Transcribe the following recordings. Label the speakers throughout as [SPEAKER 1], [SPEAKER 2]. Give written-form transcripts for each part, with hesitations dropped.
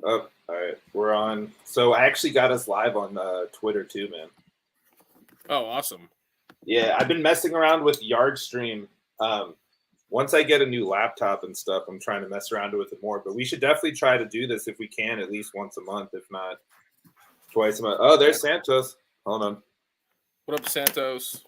[SPEAKER 1] Oh, all right. We're on. So I actually got us live on Twitter too, man.
[SPEAKER 2] Oh, awesome.
[SPEAKER 1] Yeah, I've been messing around with Yardstream. Um, Once I get a new laptop and stuff, I'm trying to mess around with it more. But we should definitely try to do this if we can, at least once a month, if not twice a month. Oh, there's Santos. Hold on.
[SPEAKER 2] What up, Santos?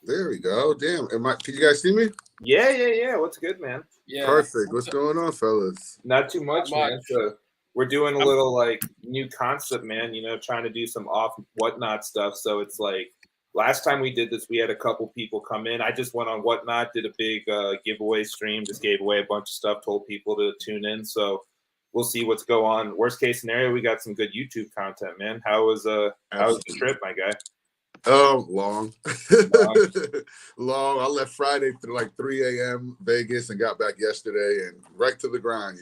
[SPEAKER 3] There we go. Damn. Can you guys see me?
[SPEAKER 1] Yeah. What's good, man?
[SPEAKER 2] Yeah.
[SPEAKER 3] Perfect. What's going on, fellas?
[SPEAKER 1] Not too much,
[SPEAKER 2] Not
[SPEAKER 1] man.
[SPEAKER 2] much.
[SPEAKER 1] So we're doing a little like new concept, man. Trying to do some off whatnot stuff. So it's like last time we did this, we had a couple people come in. I just went on whatnot, did a big giveaway stream, just gave away a bunch of stuff, told people to tune in. So we'll see what's go on. Worst case scenario, we got some good YouTube content, man. How was the trip, my guy?
[SPEAKER 3] Long. Long. I left Friday through like 3 a.m. Vegas and got back yesterday and right to the grind,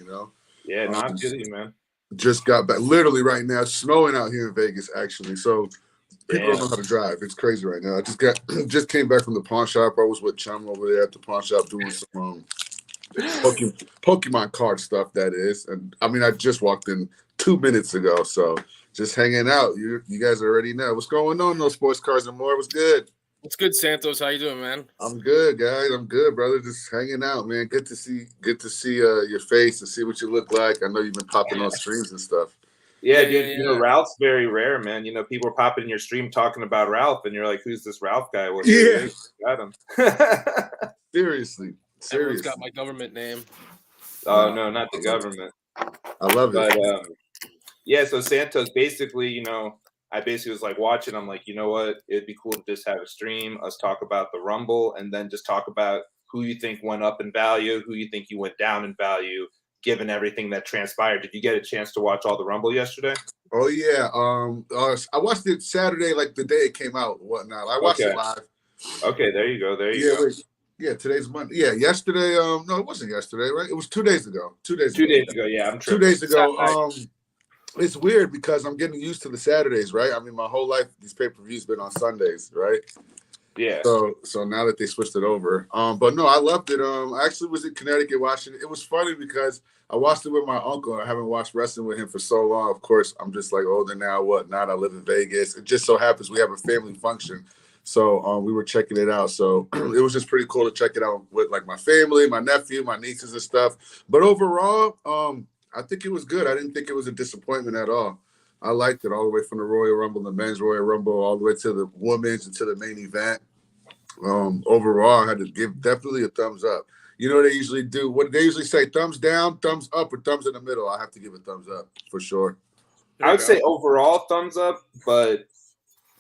[SPEAKER 1] Yeah, not good, man.
[SPEAKER 3] Just got back. Literally right now, it's snowing out here in Vegas, actually. So people don't know how to drive. It's crazy right now. I just came back from the pawn shop. I was with Chum over there at the pawn shop doing some Pokemon card stuff, that is. And I mean, I just walked in 2 minutes ago, so just hanging out. You guys already know what's going on. Those sports cars and more. What's good?
[SPEAKER 2] What's good, Santos? How you doing, man?
[SPEAKER 3] I'm good, guys. I'm good, brother. Just hanging out, man. Good to see your face and see what you look like. I know you've been popping on streams and stuff.
[SPEAKER 1] Yeah, dude. Yeah. Ralph's very rare, man. People are popping in your stream talking about Ralph, and you're like, "Who's this Ralph guy?" Well,
[SPEAKER 3] yeah,
[SPEAKER 1] got him.
[SPEAKER 3] Seriously.
[SPEAKER 2] Everyone's got my government name.
[SPEAKER 1] Oh no, not the government.
[SPEAKER 3] I love it.
[SPEAKER 1] But yeah, so Santos basically, I basically was like watching. I'm like, you know what? It'd be cool to just have a stream, us talk about the Rumble, and then just talk about who you think went up in value, who you think you went down in value, given everything that transpired. Did you get a chance to watch all the Rumble yesterday?
[SPEAKER 3] Oh yeah. I watched it Saturday, like the day it came out and whatnot. I watched it live.
[SPEAKER 1] Okay, there you go. There you go.
[SPEAKER 3] Wait. Yeah, today's Monday. Yeah, yesterday. No, it wasn't yesterday, right? It was 2 days ago. 2 days.
[SPEAKER 1] 2 days ago. Yeah, I'm tripping.
[SPEAKER 3] 2 days ago. It's weird because I'm getting used to the Saturdays, right? I mean, my whole life these pay-per-views been on Sundays, right?
[SPEAKER 1] Yeah.
[SPEAKER 3] So now that they switched it over, but no, I loved it. I actually was in Connecticut watching it. It was funny because I watched it with my uncle. I haven't watched wrestling with him for so long. Of course, I'm just like older now, whatnot. I live in Vegas. It just so happens we have a family function. So we were checking it out. So it was just pretty cool to check it out with like my family, my nephew, my nieces and stuff. But overall, I think it was good. I didn't think it was a disappointment at all. I liked it all the way from the Royal Rumble, the men's Royal Rumble, all the way to the women's and to the main event. Overall, I had to give definitely a thumbs up. You know what they usually do? What they usually say, thumbs down, thumbs up, or thumbs in the middle. I have to give a thumbs up for sure.
[SPEAKER 1] I would say overall thumbs up, but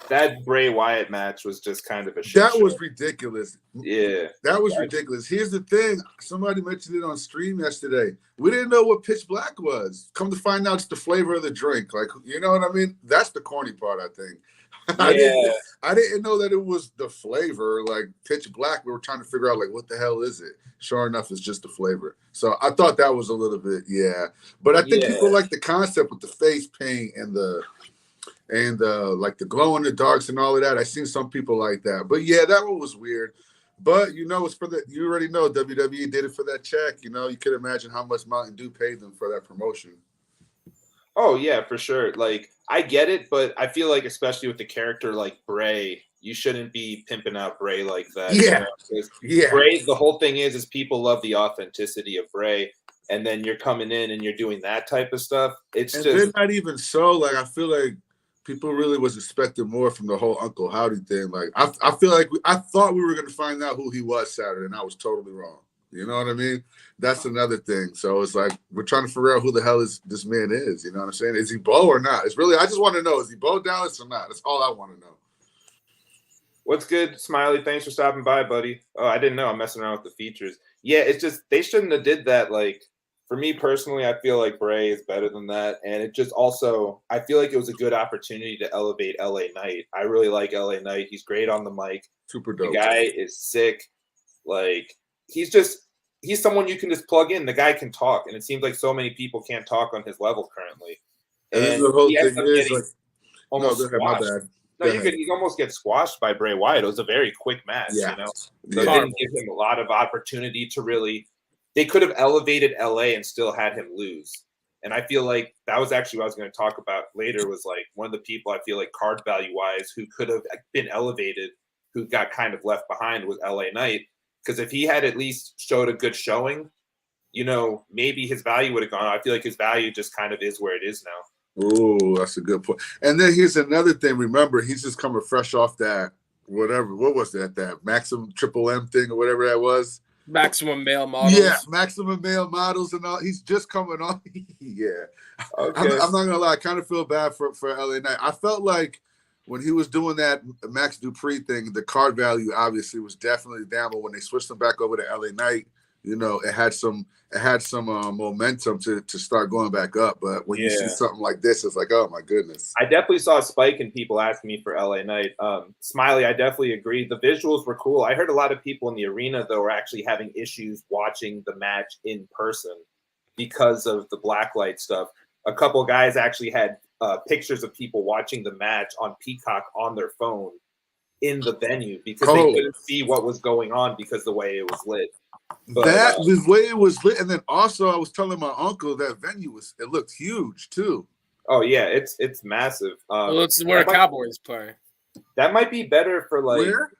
[SPEAKER 1] that Bray Wyatt match was just kind of a shit
[SPEAKER 3] That
[SPEAKER 1] show.
[SPEAKER 3] was ridiculous.
[SPEAKER 1] Yeah.
[SPEAKER 3] That was ridiculous. Here's the thing. Somebody mentioned it on stream yesterday. We didn't know what pitch black was. Come to find out it's the flavor of the drink. Like, you know what I mean? That's the corny part, I think.
[SPEAKER 1] Yeah.
[SPEAKER 3] I didn't know that it was the flavor, like pitch black. We were trying to figure out, like, what the hell is it? Sure enough, it's just the flavor. So I thought that was a little bit, But I think people like the concept with the face paint and like the glow in the darks and all of that. I seen some people like that. But yeah, that one was weird. But it's for you already know WWE did it for that check. You could imagine how much Mountain Dew paid them for that promotion.
[SPEAKER 1] Oh yeah, for sure. Like I get it, but I feel like especially with the character like Bray, you shouldn't be pimping out Bray like that.
[SPEAKER 3] Yeah.
[SPEAKER 1] Bray, the whole thing is people love the authenticity of Bray, and then you're coming in and you're doing that type of stuff.
[SPEAKER 3] They're not even so. Like I feel like people really was expecting more from the whole Uncle Howdy thing. Like I feel like I thought we were going to find out who he was Saturday, and I was totally wrong. You know what I mean? That's another thing. So it's like we're trying to figure out who the hell this man is. You know what I'm saying? Is he Bo or not? It's really I just want to know, is he Bo Dallas or not? That's all I want to know.
[SPEAKER 1] What's good, Smiley? Thanks for stopping by, buddy. Oh, I didn't know. I'm messing around with the features. Yeah, it's just they shouldn't have did that. Like for me personally, I feel like Bray is better than that, and it just also I feel like it was a good opportunity to elevate LA Knight. I really like LA Knight. He's great on the mic.
[SPEAKER 3] Super dope.
[SPEAKER 1] The guy is sick. Like he's someone you can just plug in. The guy can talk, and it seems like so many people can't talk on his level currently.
[SPEAKER 3] And the whole thing is like,
[SPEAKER 1] almost
[SPEAKER 3] no, go ahead, my bad.
[SPEAKER 1] No, you almost get squashed by Bray Wyatt. It was a very quick match, So it didn't give him a lot of opportunity to really. They could have elevated LA and still had him lose. And I feel like that was actually what I was going to talk about later, was like one of the people I feel like card value wise who could have been elevated, who got kind of left behind, was LA Knight. Because if he had at least showed a good showing, you know, maybe his value would have gone. I feel like his value just kind of is where it is now.
[SPEAKER 3] Oh, that's a good point. And then here's another thing. Remember, he's just coming fresh off that whatever. What was that? That Maximum Triple M thing or whatever that was.
[SPEAKER 2] Maximum Male Models.
[SPEAKER 3] Yeah, Maximum Male Models and all. He's just coming on. Yeah.
[SPEAKER 1] Okay.
[SPEAKER 3] I'm not gonna lie. I kind of feel bad for LA Knight. I felt like when he was doing that Max Dupree thing, the card value obviously was definitely down. But when they switched him back over to LA Knight, you know, it had some momentum to start going back up. But when you see something like this, it's like, oh my goodness.
[SPEAKER 1] I definitely saw a spike in people asking me for LA Knight. Smiley, I definitely agree. The visuals were cool. I heard a lot of people in the arena, though, were actually having issues watching the match in person because of the blacklight stuff. A couple of guys actually had pictures of people watching the match on Peacock on their phone in the venue because they couldn't see what was going on because the way it was lit. But,
[SPEAKER 3] the way it was lit, and then also I was telling my uncle that venue it looked huge too.
[SPEAKER 1] Oh yeah, it's massive.
[SPEAKER 2] Well, it's where Cowboys play.
[SPEAKER 1] That might be better for like.
[SPEAKER 3] Where?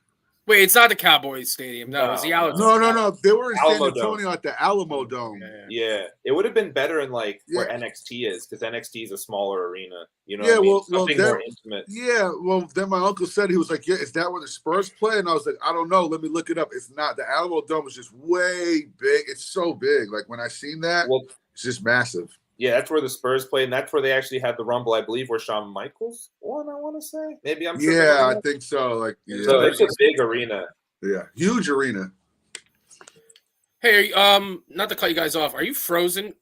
[SPEAKER 2] Wait, it's not the Cowboys Stadium. No, it's the Alamo.
[SPEAKER 3] No. They were in
[SPEAKER 1] Alamo
[SPEAKER 3] San Antonio at the Alamo Dome.
[SPEAKER 1] Yeah. It would have been better in like where NXT is, because NXT is a smaller arena. You know, something more intimate.
[SPEAKER 3] Yeah, well, then my uncle said, he was like, "Yeah, is that where the Spurs play?" And I was like, "I don't know. Let me look it up." It's not. The Alamo Dome is just way big. It's so big. Like when I seen that, it's just massive.
[SPEAKER 1] Yeah, that's where the Spurs play, and that's where they actually had the Rumble, I believe, where Shawn Michaels won, I want to say. Maybe I'm sure.
[SPEAKER 3] Yeah, I think so. Like,
[SPEAKER 1] so it's a big arena.
[SPEAKER 3] Yeah, huge arena.
[SPEAKER 2] Hey, not to cut you guys off. Are you frozen?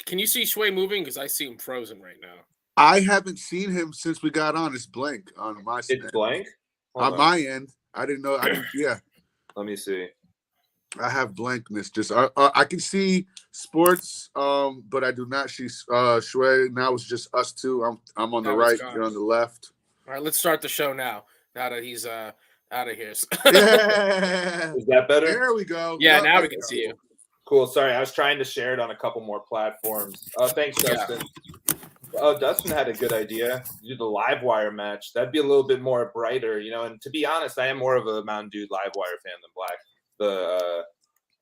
[SPEAKER 2] Can you see Schway moving? Because I see him frozen right now.
[SPEAKER 3] I haven't seen him since we got on. It's blank on my end.
[SPEAKER 1] It's blank?
[SPEAKER 3] On my end. I didn't know. Yeah.
[SPEAKER 1] Let me see.
[SPEAKER 3] I have blankness. Just I can see sports, but I do not see Schway. Now it's just us two. I'm on the right. You're on the left.
[SPEAKER 2] All right, let's start the show now. Now that he's out of here.
[SPEAKER 3] Yeah.
[SPEAKER 1] Is that better?
[SPEAKER 3] There we go.
[SPEAKER 2] Yeah, now we can see you.
[SPEAKER 1] Cool. Sorry, I was trying to share it on a couple more platforms. Thanks, Dustin. Dustin had a good idea. Do the live wire match. That'd be a little bit more brighter, you know. And to be honest, I am more of a Mountain Dew live wire fan than Black.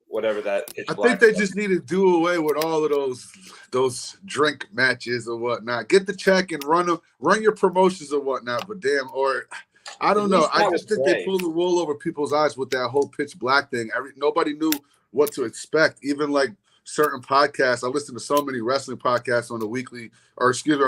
[SPEAKER 1] Whatever that.
[SPEAKER 3] I think they just need to do away with all of those drink matches or whatnot. Get the check and run your promotions or whatnot. But damn, or I don't know. I just think they pulled the wool over people's eyes with that whole pitch black thing. Nobody knew what to expect. Even like certain podcasts, I listen to so many wrestling podcasts on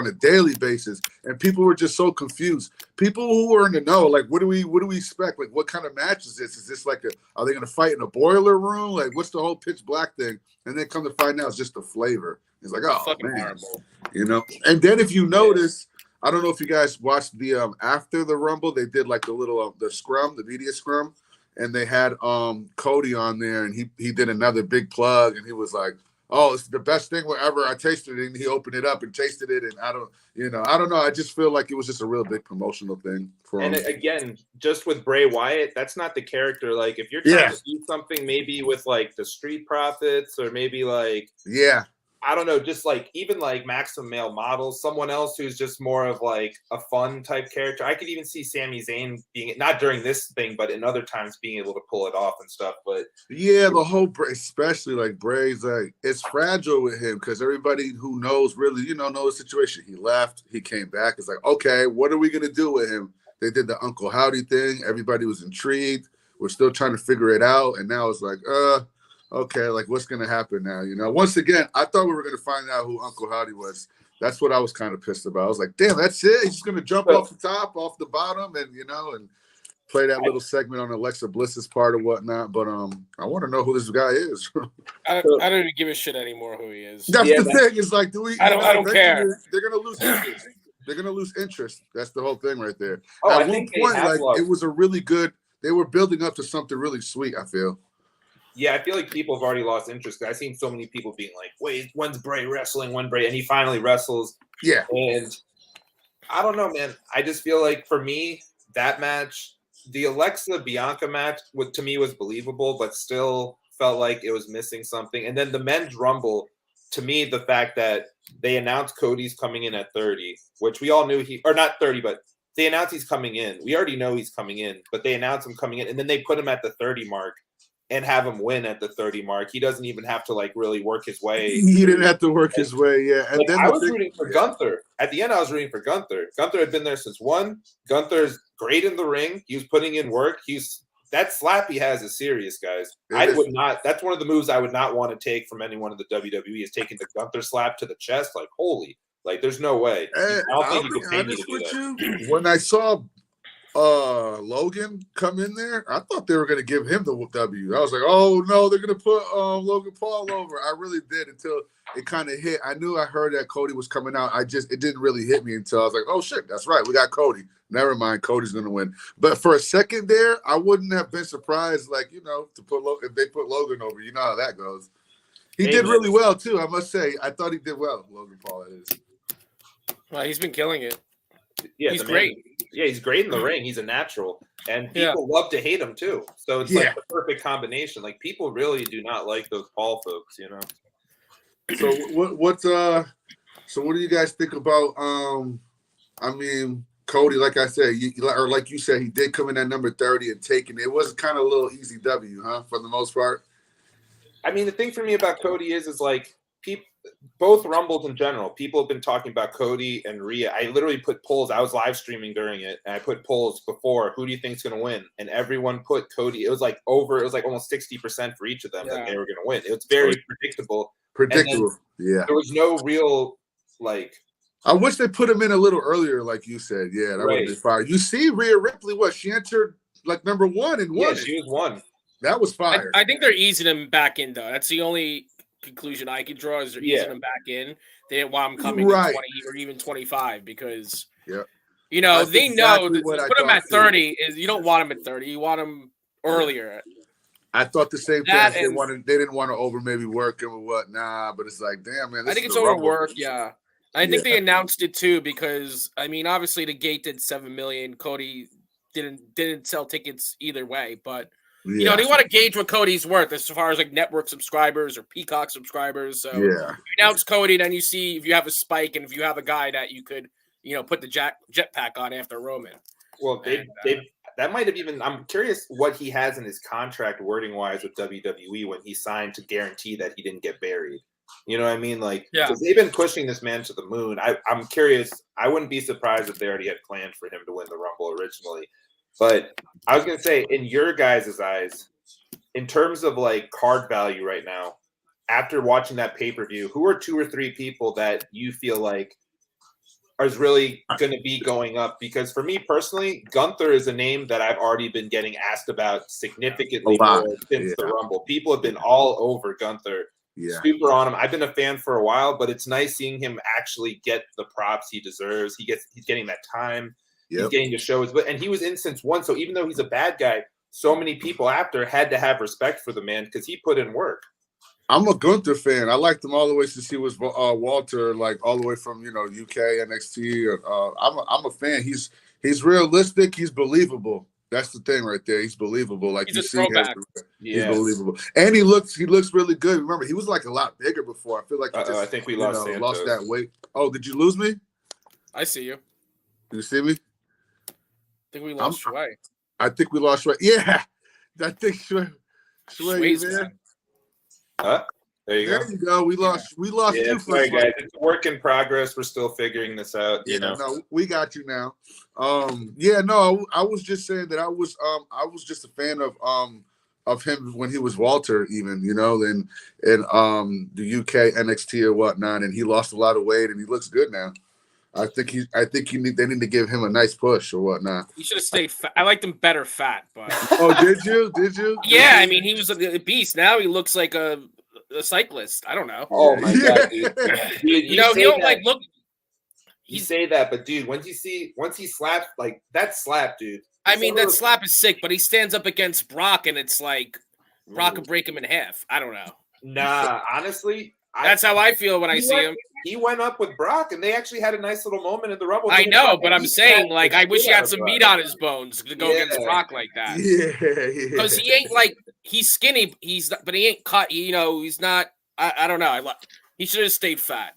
[SPEAKER 3] a daily basis, and people were just so confused. People who were in the know, like, what do we expect? Like, what kind of match is this? Is this like are they going to fight in a boiler room? Like, what's the whole pitch black thing? And then come to find out it's just the flavor. It's like, oh
[SPEAKER 2] fucking
[SPEAKER 3] man,
[SPEAKER 2] horrible.
[SPEAKER 3] You know. And then if you notice, I don't know if you guys watched the after the Rumble, they did like the little the media scrum. And they had Cody on there, and he did another big plug, and he was like, "Oh, it's the best thing ever. I tasted it." And he opened it up and tasted it, and I don't know. I just feel like it was just a real big promotional thing for him.
[SPEAKER 1] And again, just with Bray Wyatt, that's not the character. Like, if you're trying to do something, maybe with like the Street Profits, or maybe like I don't know, just like even like Maximum Male Models, someone else who's just more of like a fun type character. I could even see Sami Zayn being, not during this thing, but in other times being able to pull it off and stuff. But
[SPEAKER 3] yeah, the whole Bray, especially like Bray's like, it's fragile with him because everybody who knows really, know the situation. He left, he came back. It's like, okay, what are we gonna do with him? They did the Uncle Howdy thing. Everybody was intrigued. We're still trying to figure it out, and now it's like, okay, like what's gonna happen now? Once again, I thought we were gonna find out who Uncle Howdy was. That's what I was kind of pissed about. I was like, damn, that's it. He's just gonna jump off the top, off the bottom, and and play that little segment on Alexa Bliss's part or whatnot. But I want to know who this guy is.
[SPEAKER 2] I don't even give a shit anymore who he is.
[SPEAKER 3] That's the thing. It's like,
[SPEAKER 2] I don't care.
[SPEAKER 3] They're gonna lose interest. They're gonna lose interest. That's the whole thing right there.
[SPEAKER 1] At
[SPEAKER 3] one point, like it was a really good. They were building up to something really sweet. I feel.
[SPEAKER 1] Yeah, I feel like people have already lost interest. I've seen so many people being like, wait, when's Bray wrestling? When Bray? And he finally wrestles.
[SPEAKER 3] Yeah.
[SPEAKER 1] And I don't know, man. I just feel like for me, that match, the Alexa Bianca match, to me was believable, but still felt like it was missing something. And then the men's Rumble, to me, the fact that they announced Cody's coming in at 30, which we all knew or not 30, but they announced he's coming in. We already know he's coming in, but they announced him coming in, and then they put him at the 30 mark and have him win at the 30 mark. He doesn't even have to like really work his way.
[SPEAKER 3] He didn't have to work his way, yeah. And
[SPEAKER 1] like,
[SPEAKER 3] then
[SPEAKER 1] I was rooting for Gunther. At the end, I was rooting for Gunther. Gunther had been there since 1. Gunther's great in the ring. He was putting in work. That slap he has is serious, guys. Would not. That's one of the moves I would not want to take from anyone in the WWE is taking the Gunther slap to the chest. Like, holy, like there's no way. I don't think you could pay me to do that.
[SPEAKER 3] When I saw Logan come in there, I thought they were going to give him the W. I was like, oh no, they're going to put Logan Paul over. I really did until it kind of hit. I heard that Cody was coming out. It didn't really hit me until I was like, oh shit, that's right, we got Cody. Never mind, Cody's going to win. But for a second there, I wouldn't have been surprised, like, you know, if they put Logan over. You know how that goes. He did really well too, I must say. I thought he did well, Logan Paul is.
[SPEAKER 2] Well, he's been killing it.
[SPEAKER 1] Yeah,
[SPEAKER 2] he's great.
[SPEAKER 1] Yeah, he's great in the ring. He's a natural. And people love to hate him too. So it's like the perfect combination. Like people really do not like those Paul folks, you know.
[SPEAKER 3] So what do you guys think about I mean, Cody, like I said, or like you said, he did come in at number 30 and taking it. It was kind of a little easy W, huh, for the most part.
[SPEAKER 1] I mean, the thing for me about Cody is like both Rumbles in general, people have been talking about Cody and Rhea. I literally put polls. I was live streaming during it, and I put polls before. Who do you think is going to win? And everyone put Cody. It was like almost 60% for each of them that they were going to win. It was very predictable.
[SPEAKER 3] Yeah.
[SPEAKER 1] There was no real like.
[SPEAKER 3] I wish they put him in a little earlier, like you said. Yeah, that would have been fire. You see, Rhea Ripley, she entered like number 1 and won.
[SPEAKER 1] Yeah, she was 1.
[SPEAKER 3] That was fire.
[SPEAKER 2] I think they're easing him back in, though. That's the only conclusion I could draw is they're easing him back in. They didn't want him coming in 20 or even 25 because, you know, they know that to put him at 30 is you don't want him at 30. You want him earlier.
[SPEAKER 3] I thought the same thing. They didn't want to over maybe work him or whatnot, but it's like, damn, man.
[SPEAKER 2] I think it's overwork, I think they announced it too because I mean, obviously the gate did 7 million. Cody didn't sell tickets either way, but you know they want to gauge what Cody's worth as far as like network subscribers or Peacock subscribers. So you announce Cody, then you see if you have a spike and if you have a guy that you could put the jetpack on after Roman.
[SPEAKER 1] Well, that might have even. I'm curious what he has in his contract wording wise with WWE when he signed to guarantee that he didn't get buried. You know what I mean? Like, because they've been pushing this man to the moon. I'm curious. I wouldn't be surprised if they already had planned for him to win the Rumble originally. But I was going to say, in your guys' eyes, in terms of like card value right now, after watching that pay-per-view, who are 2 or 3 people that you feel like is really going to be going up? Because for me personally, Gunther is a name that I've already been getting asked about significantly more since the Rumble. People have been all over Gunther. Super on him. I've been a fan for a while, but it's nice seeing him actually get the props he deserves. He's getting that time. He's getting to show and he was in since 1. So even though he's a bad guy, so many people after had to have respect for the man because he put in work.
[SPEAKER 3] I'm a Gunther fan. I liked him all the way since he was Walter, like all the way from UK NXT. I'm a fan. He's realistic. He's believable. That's the thing right there. He's believable. Like
[SPEAKER 2] he's
[SPEAKER 3] you see,
[SPEAKER 2] he's
[SPEAKER 3] believable, and he looks really good. Remember, he was like a lot bigger before. I feel like
[SPEAKER 1] I think we lost
[SPEAKER 3] that weight. Oh, did you lose me?
[SPEAKER 2] I see you.
[SPEAKER 3] Did you see me?
[SPEAKER 2] I think we lost Schway.
[SPEAKER 3] I think we lost Schway. Yeah, I think Schway's
[SPEAKER 2] man.
[SPEAKER 1] There you
[SPEAKER 3] go. We lost you.
[SPEAKER 1] Sorry, guys. It's a work in progress. We're still figuring this out. You know.
[SPEAKER 3] No, we got you now. I was just saying that I was just a fan of him when he was Walter, even in the UK NXT or whatnot, and he lost a lot of weight and he looks good now. I think they need to give him a nice push or whatnot.
[SPEAKER 2] He should have stayed fat. I liked him better fat, but
[SPEAKER 3] did you?
[SPEAKER 2] Yeah, I mean he was a beast. Now he looks like a cyclist. I don't know.
[SPEAKER 1] Oh my god, dude.
[SPEAKER 2] He don't like look.
[SPEAKER 1] You say that, but dude, once he slaps like that slap, dude.
[SPEAKER 2] I mean that slap is sick, but he stands up against Brock and it's like Brock could break him in half. I don't know.
[SPEAKER 1] Nah, honestly,
[SPEAKER 2] that's how I feel when I see him.
[SPEAKER 1] He went up with Brock, and they actually had a nice little moment in the Rumble.
[SPEAKER 2] I know, but I'm saying, like, I wish he had some meat on his bones to go against Brock like that.
[SPEAKER 3] Yeah.
[SPEAKER 2] Because he ain't like he's skinny. But he ain't cut. He's not. I don't know. He should have stayed fat.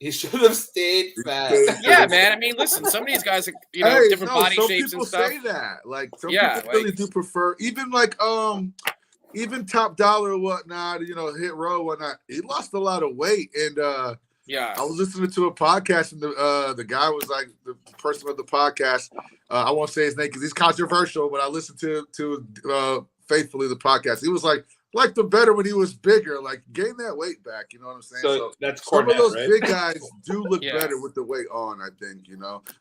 [SPEAKER 1] He should have stayed fat.
[SPEAKER 2] Yeah, man. I mean, listen, some of these guys are, different body shapes and stuff.
[SPEAKER 3] Some people say that. Like, some people really do prefer, even like, even Top Dollar or whatnot, Hit Row, whatnot. He lost a lot of weight. And I was listening to a podcast, and the guy was like, the person of the podcast, I won't say his name because he's controversial, but I listened to faithfully the podcast. He was like the better when he was bigger, like gain that weight back. You know what I'm saying?
[SPEAKER 1] So that's
[SPEAKER 3] some
[SPEAKER 1] Cornette,
[SPEAKER 3] of those
[SPEAKER 1] right?
[SPEAKER 3] big guys do look better with the weight on, I think,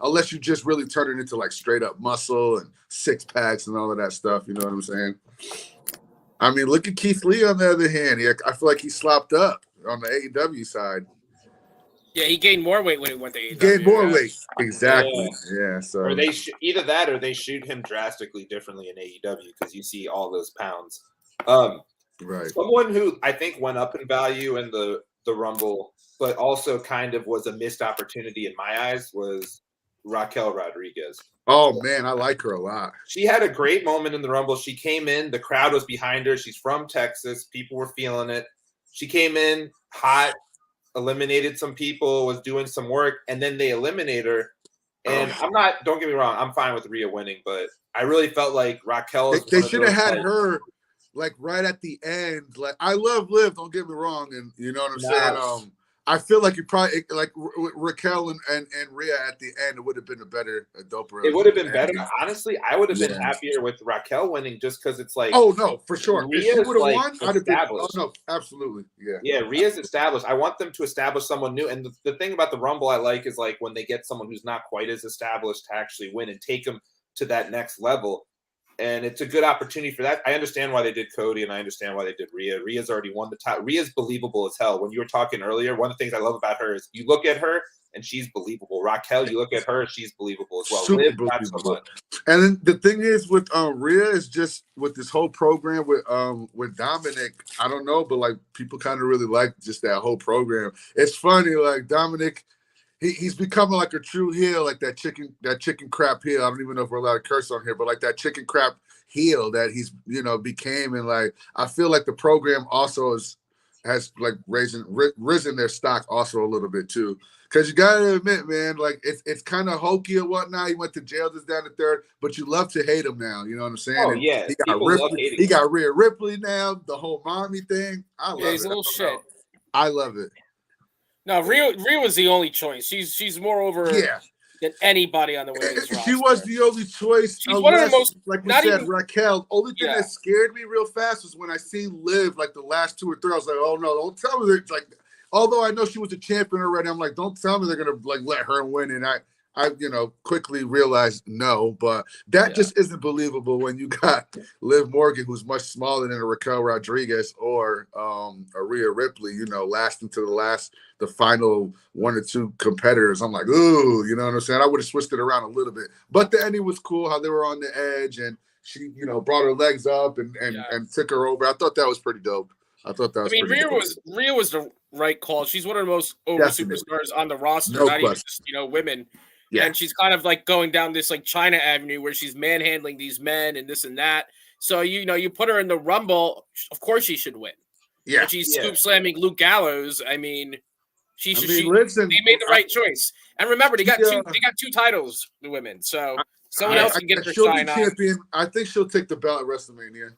[SPEAKER 3] unless you just really turn it into like straight up muscle and six packs and all of that stuff. You know what I'm saying? I mean, look at Keith Lee on the other hand. I feel like he slopped up on the AEW side.
[SPEAKER 2] Yeah, he gained more weight when he went to AEW.
[SPEAKER 3] He gained more weight. Exactly. Yeah. So
[SPEAKER 1] or they either that or they shoot him drastically differently in AEW because you see all those pounds.
[SPEAKER 3] Right.
[SPEAKER 1] Someone who I think went up in value in the Rumble, but also kind of was a missed opportunity in my eyes was Raquel Rodriguez.
[SPEAKER 3] Oh, man, I like her a lot.
[SPEAKER 1] She had a great moment in the Rumble. She came in. The crowd was behind her. She's from Texas. People were feeling it. She came in hot, eliminated some people, was doing some work, and then they eliminate her. And don't get me wrong, I'm fine with Rhea winning, but I really felt like Raquel –
[SPEAKER 3] They should have had her – like right at the end. Like, I love Liv, don't get me wrong, and you know what I'm saying. I feel like you probably like Raquel and Rhea at the end. It would have been a doper.
[SPEAKER 1] It would have been better. Honestly, I would have been happier with Raquel winning just because it's like.
[SPEAKER 3] Oh no, for sure.
[SPEAKER 1] Rhea's
[SPEAKER 3] if she would have won, I'd have been.
[SPEAKER 1] Oh
[SPEAKER 3] no, absolutely, yeah.
[SPEAKER 1] Yeah, Rhea's established. I want them to establish someone new. And the thing about the Rumble I like is like when they get someone who's not quite as established to actually win and take them to that next level. And it's a good opportunity for that. I understand why they did Cody, and I understand why they did Rhea. Rhea's already won the title. Rhea's believable as hell. When you were talking earlier, one of the things I love about her is you look at her, and she's believable. Raquel, you look at her, she's believable as well.
[SPEAKER 3] Super
[SPEAKER 1] Liv,
[SPEAKER 3] believable.
[SPEAKER 1] not so much.
[SPEAKER 3] And then the thing is with Rhea is just with this whole program with Dominic, I don't know, but like people kind of really like just that whole program. It's funny, like Dominic. He's becoming like a true heel, like that chicken crap heel. I don't even know if we're allowed to curse on here, but like that chicken crap heel that he's became, and like I feel like the program also has like risen their stock also a little bit too. Because you gotta admit, man, like it's kind of hokey or whatnot. He went to jail just down the third, but you love to hate him now. You know what I'm saying?
[SPEAKER 1] Oh
[SPEAKER 3] and
[SPEAKER 1] yeah,
[SPEAKER 3] he got Rhea Ripley now. The whole mommy thing. I love it.
[SPEAKER 2] He's a little shit.
[SPEAKER 3] I love it.
[SPEAKER 2] No, Rhea was the only choice. She's more over than anybody on the women's roster.
[SPEAKER 3] She was the only choice.
[SPEAKER 2] She's one of the most,
[SPEAKER 3] like we said, Raquel. Only thing that scared me real fast was when I seen Liv like the last 2 or 3. I was like, oh no, don't tell me that. Like, although I know she was a champion already, I'm like, don't tell me they're gonna like let her win. And I quickly realized no, but that just isn't believable when you got Liv Morgan, who's much smaller than a Raquel Rodriguez or a Rhea Ripley, lasting to the final 1 or 2 competitors. I'm like, ooh, you know what I'm saying? I would have switched it around a little bit. But the ending was cool, how they were on the edge and she, brought her legs up and took her over. I thought that was pretty dope.
[SPEAKER 2] Rhea was the right call. She's one of the most over superstars on the roster, not even just, women. Yeah. And she's kind of like going down this like China avenue where she's manhandling these men and this and that. So, you put her in the Rumble, of course she should win. Yeah. But she's scoop slamming Luke Gallows. I mean, they made the right choice. And remember, they got two titles, the women. So someone else can get their shine on.
[SPEAKER 3] I think she'll take the belt at WrestleMania.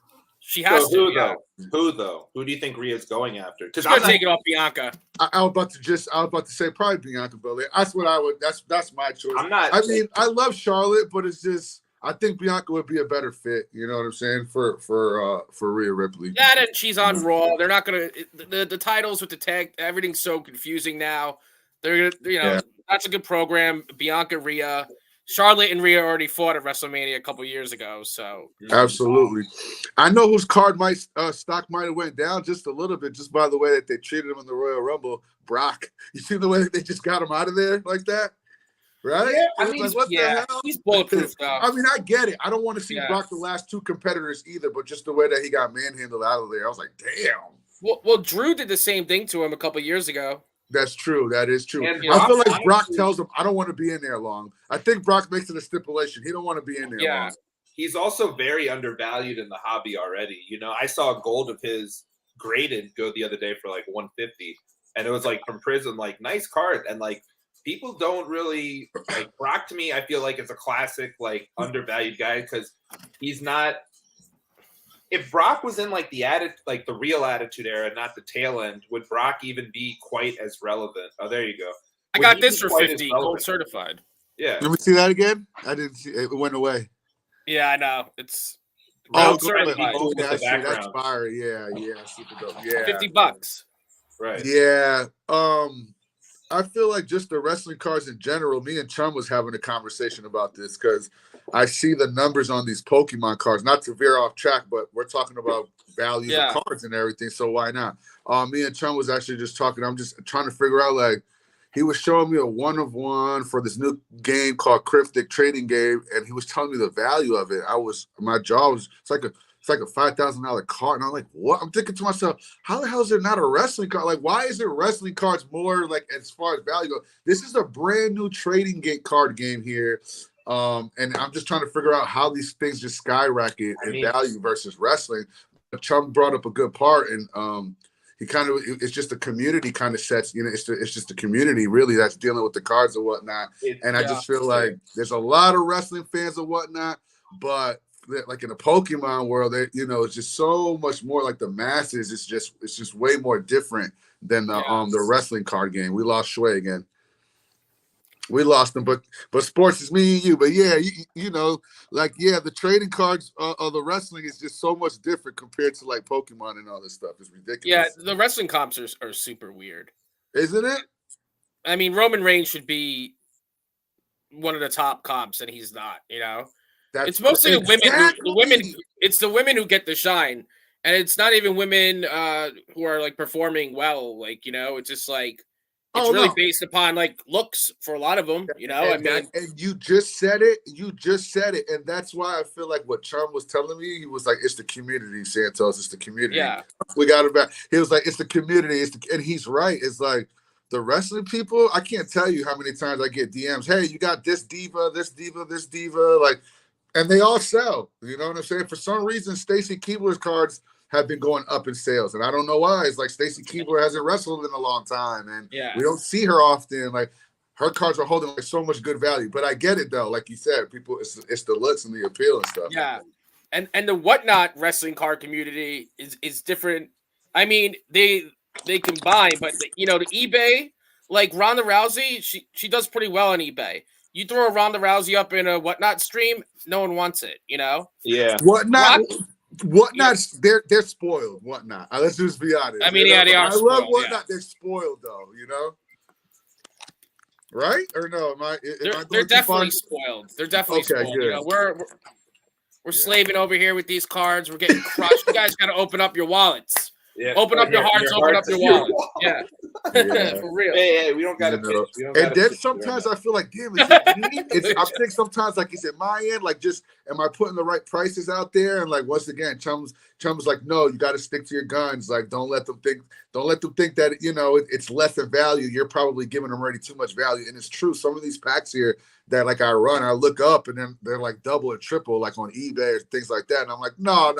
[SPEAKER 2] She has to.
[SPEAKER 1] Who though? Who do you think Rhea's going after?
[SPEAKER 2] Because I'm taking off Bianca.
[SPEAKER 3] I was about to say probably Bianca Belair. That's what I would. That's my choice. I love Charlotte, but it's just I think Bianca would be a better fit. You know what I'm saying for Rhea Ripley.
[SPEAKER 2] Yeah, and she's on Raw. They're not gonna the titles with the tag. Everything's so confusing now. They're gonna that's a good program. Bianca, Rhea. Charlotte and Rhea already fought at WrestleMania a couple years ago, so
[SPEAKER 3] absolutely. I know whose stock might have went down just a little bit just by the way that they treated him in the Royal Rumble. Brock, you see the way that they just got him out of there like that, right?
[SPEAKER 1] Yeah, I mean,
[SPEAKER 3] what the hell?
[SPEAKER 2] He's bulletproof now.
[SPEAKER 3] I mean, I get it. I don't want to see Brock the last 2 competitors either, but just the way that he got manhandled out of there, I was like, damn.
[SPEAKER 2] Well, Drew did the same thing to him a couple years ago.
[SPEAKER 3] That's true. That is true. And I feel like Brock tells him, I don't want to be in there long. I think Brock makes it a stipulation. He don't want to be in there long.
[SPEAKER 1] He's also very undervalued in the hobby already. I saw gold of his graded go the other day for like 150. and it was like from prison, like nice card, and like people don't really like Brock. To me, I feel like it's a classic like undervalued guy because he's not. If Brock was in like the real Attitude Era, not the tail end, would Brock even be quite as relevant? Oh, there you go.
[SPEAKER 2] I got this for 50, gold certified.
[SPEAKER 1] Yeah.
[SPEAKER 3] Let me see that again. I didn't see it. Went away.
[SPEAKER 2] Yeah, I know. It's
[SPEAKER 3] certified.
[SPEAKER 1] Cool
[SPEAKER 3] Okay, I see.
[SPEAKER 1] background.
[SPEAKER 3] That's fire. Yeah, super dope. Yeah,
[SPEAKER 2] $50.
[SPEAKER 1] Right.
[SPEAKER 3] Yeah. I feel like just the wrestling cards in general, me and Chum was having a conversation about this because I see the numbers on these Pokemon cards, not to veer off track, but we're talking about values of cards and everything. So why not? Me and Chum was actually just talking. I'm just trying to figure out, like, he was showing me a 1-of-1 for this new game called Cryptic Trading Game, and he was telling me the value of it. My jaw was, it's like a $5,000 card. And I'm like, what? I'm thinking to myself, how the hell is there not a wrestling card? Like, why is there wrestling cards more like as far as value goes? This is a brand new trading card game here. And I'm just trying to figure out how these things just skyrocket in value versus wrestling. Chum brought up a good part, and he kind of, it's just the community kind of sets, it's just the community really that's dealing with the cards and whatnot. And I just feel like there's a lot of wrestling fans and whatnot, but like in the Pokemon world, it's just so much more like the masses. It's just way more different than the wrestling card game. We lost Schway again. We lost them, but sports is me and you. But yeah, the trading cards of the wrestling is just so much different compared to like Pokemon and all this stuff. It's ridiculous.
[SPEAKER 2] Yeah, the wrestling comps are super weird,
[SPEAKER 3] isn't it?
[SPEAKER 2] I mean, Roman Reigns should be one of the top comps, and he's not. It's mostly the women. It's the women who get the shine, and it's not even women who are like performing well. Like it's just like it's really based upon like looks for a lot of them. And
[SPEAKER 3] you just said it, and that's why I feel like what Chum was telling me. He was like, "It's the community, Santos. It's the community."
[SPEAKER 2] Yeah,
[SPEAKER 3] we got it back. He was like, "It's the community." And he's right. It's like the wrestling people. I can't tell you how many times I get DMs. Hey, you got this diva, this diva, this diva, like. And they all sell. You know what I'm saying? For some reason, Stacy Keibler's cards have been going up in sales. And I don't know why. It's like Stacy Keibler hasn't wrestled in a long time. And we don't see her often. Like, her cards are holding like so much good value. But I get it, though. Like you said, people, it's the looks and the appeal and stuff.
[SPEAKER 2] Yeah. And the whatnot wrestling card community is different. I mean, they combine. But, the eBay, like Ronda Rousey, she does pretty well on eBay. You throw a Ronda Rousey up in a whatnot stream, no one wants it,
[SPEAKER 1] Yeah.
[SPEAKER 3] Whatnot, they're spoiled. Whatnot. Let's just be honest.
[SPEAKER 2] I mean, they are.
[SPEAKER 3] I love whatnot. Yeah. They're spoiled, though. Right or no?
[SPEAKER 2] They're definitely spoiled. They're definitely spoiled.
[SPEAKER 3] Good.
[SPEAKER 2] We're slaving over here with these cards. We're getting crushed. You guys got to open up your wallets. Yeah. Open up your hearts. Open up your wallets. Yeah. For real.
[SPEAKER 1] Hey, we don't got to.
[SPEAKER 3] And then sometimes I feel like, damn, is it me? I think sometimes, like, is it my end? Like, just am I putting the right prices out there? And like, once again, Chum's like, no, you got to stick to your guns. Like, don't let them think that it's less than value. You're probably giving them already too much value. And it's true. Some of these packs here that like I run, I look up and then they're like double or triple, like on eBay or things like that. And I'm like, no.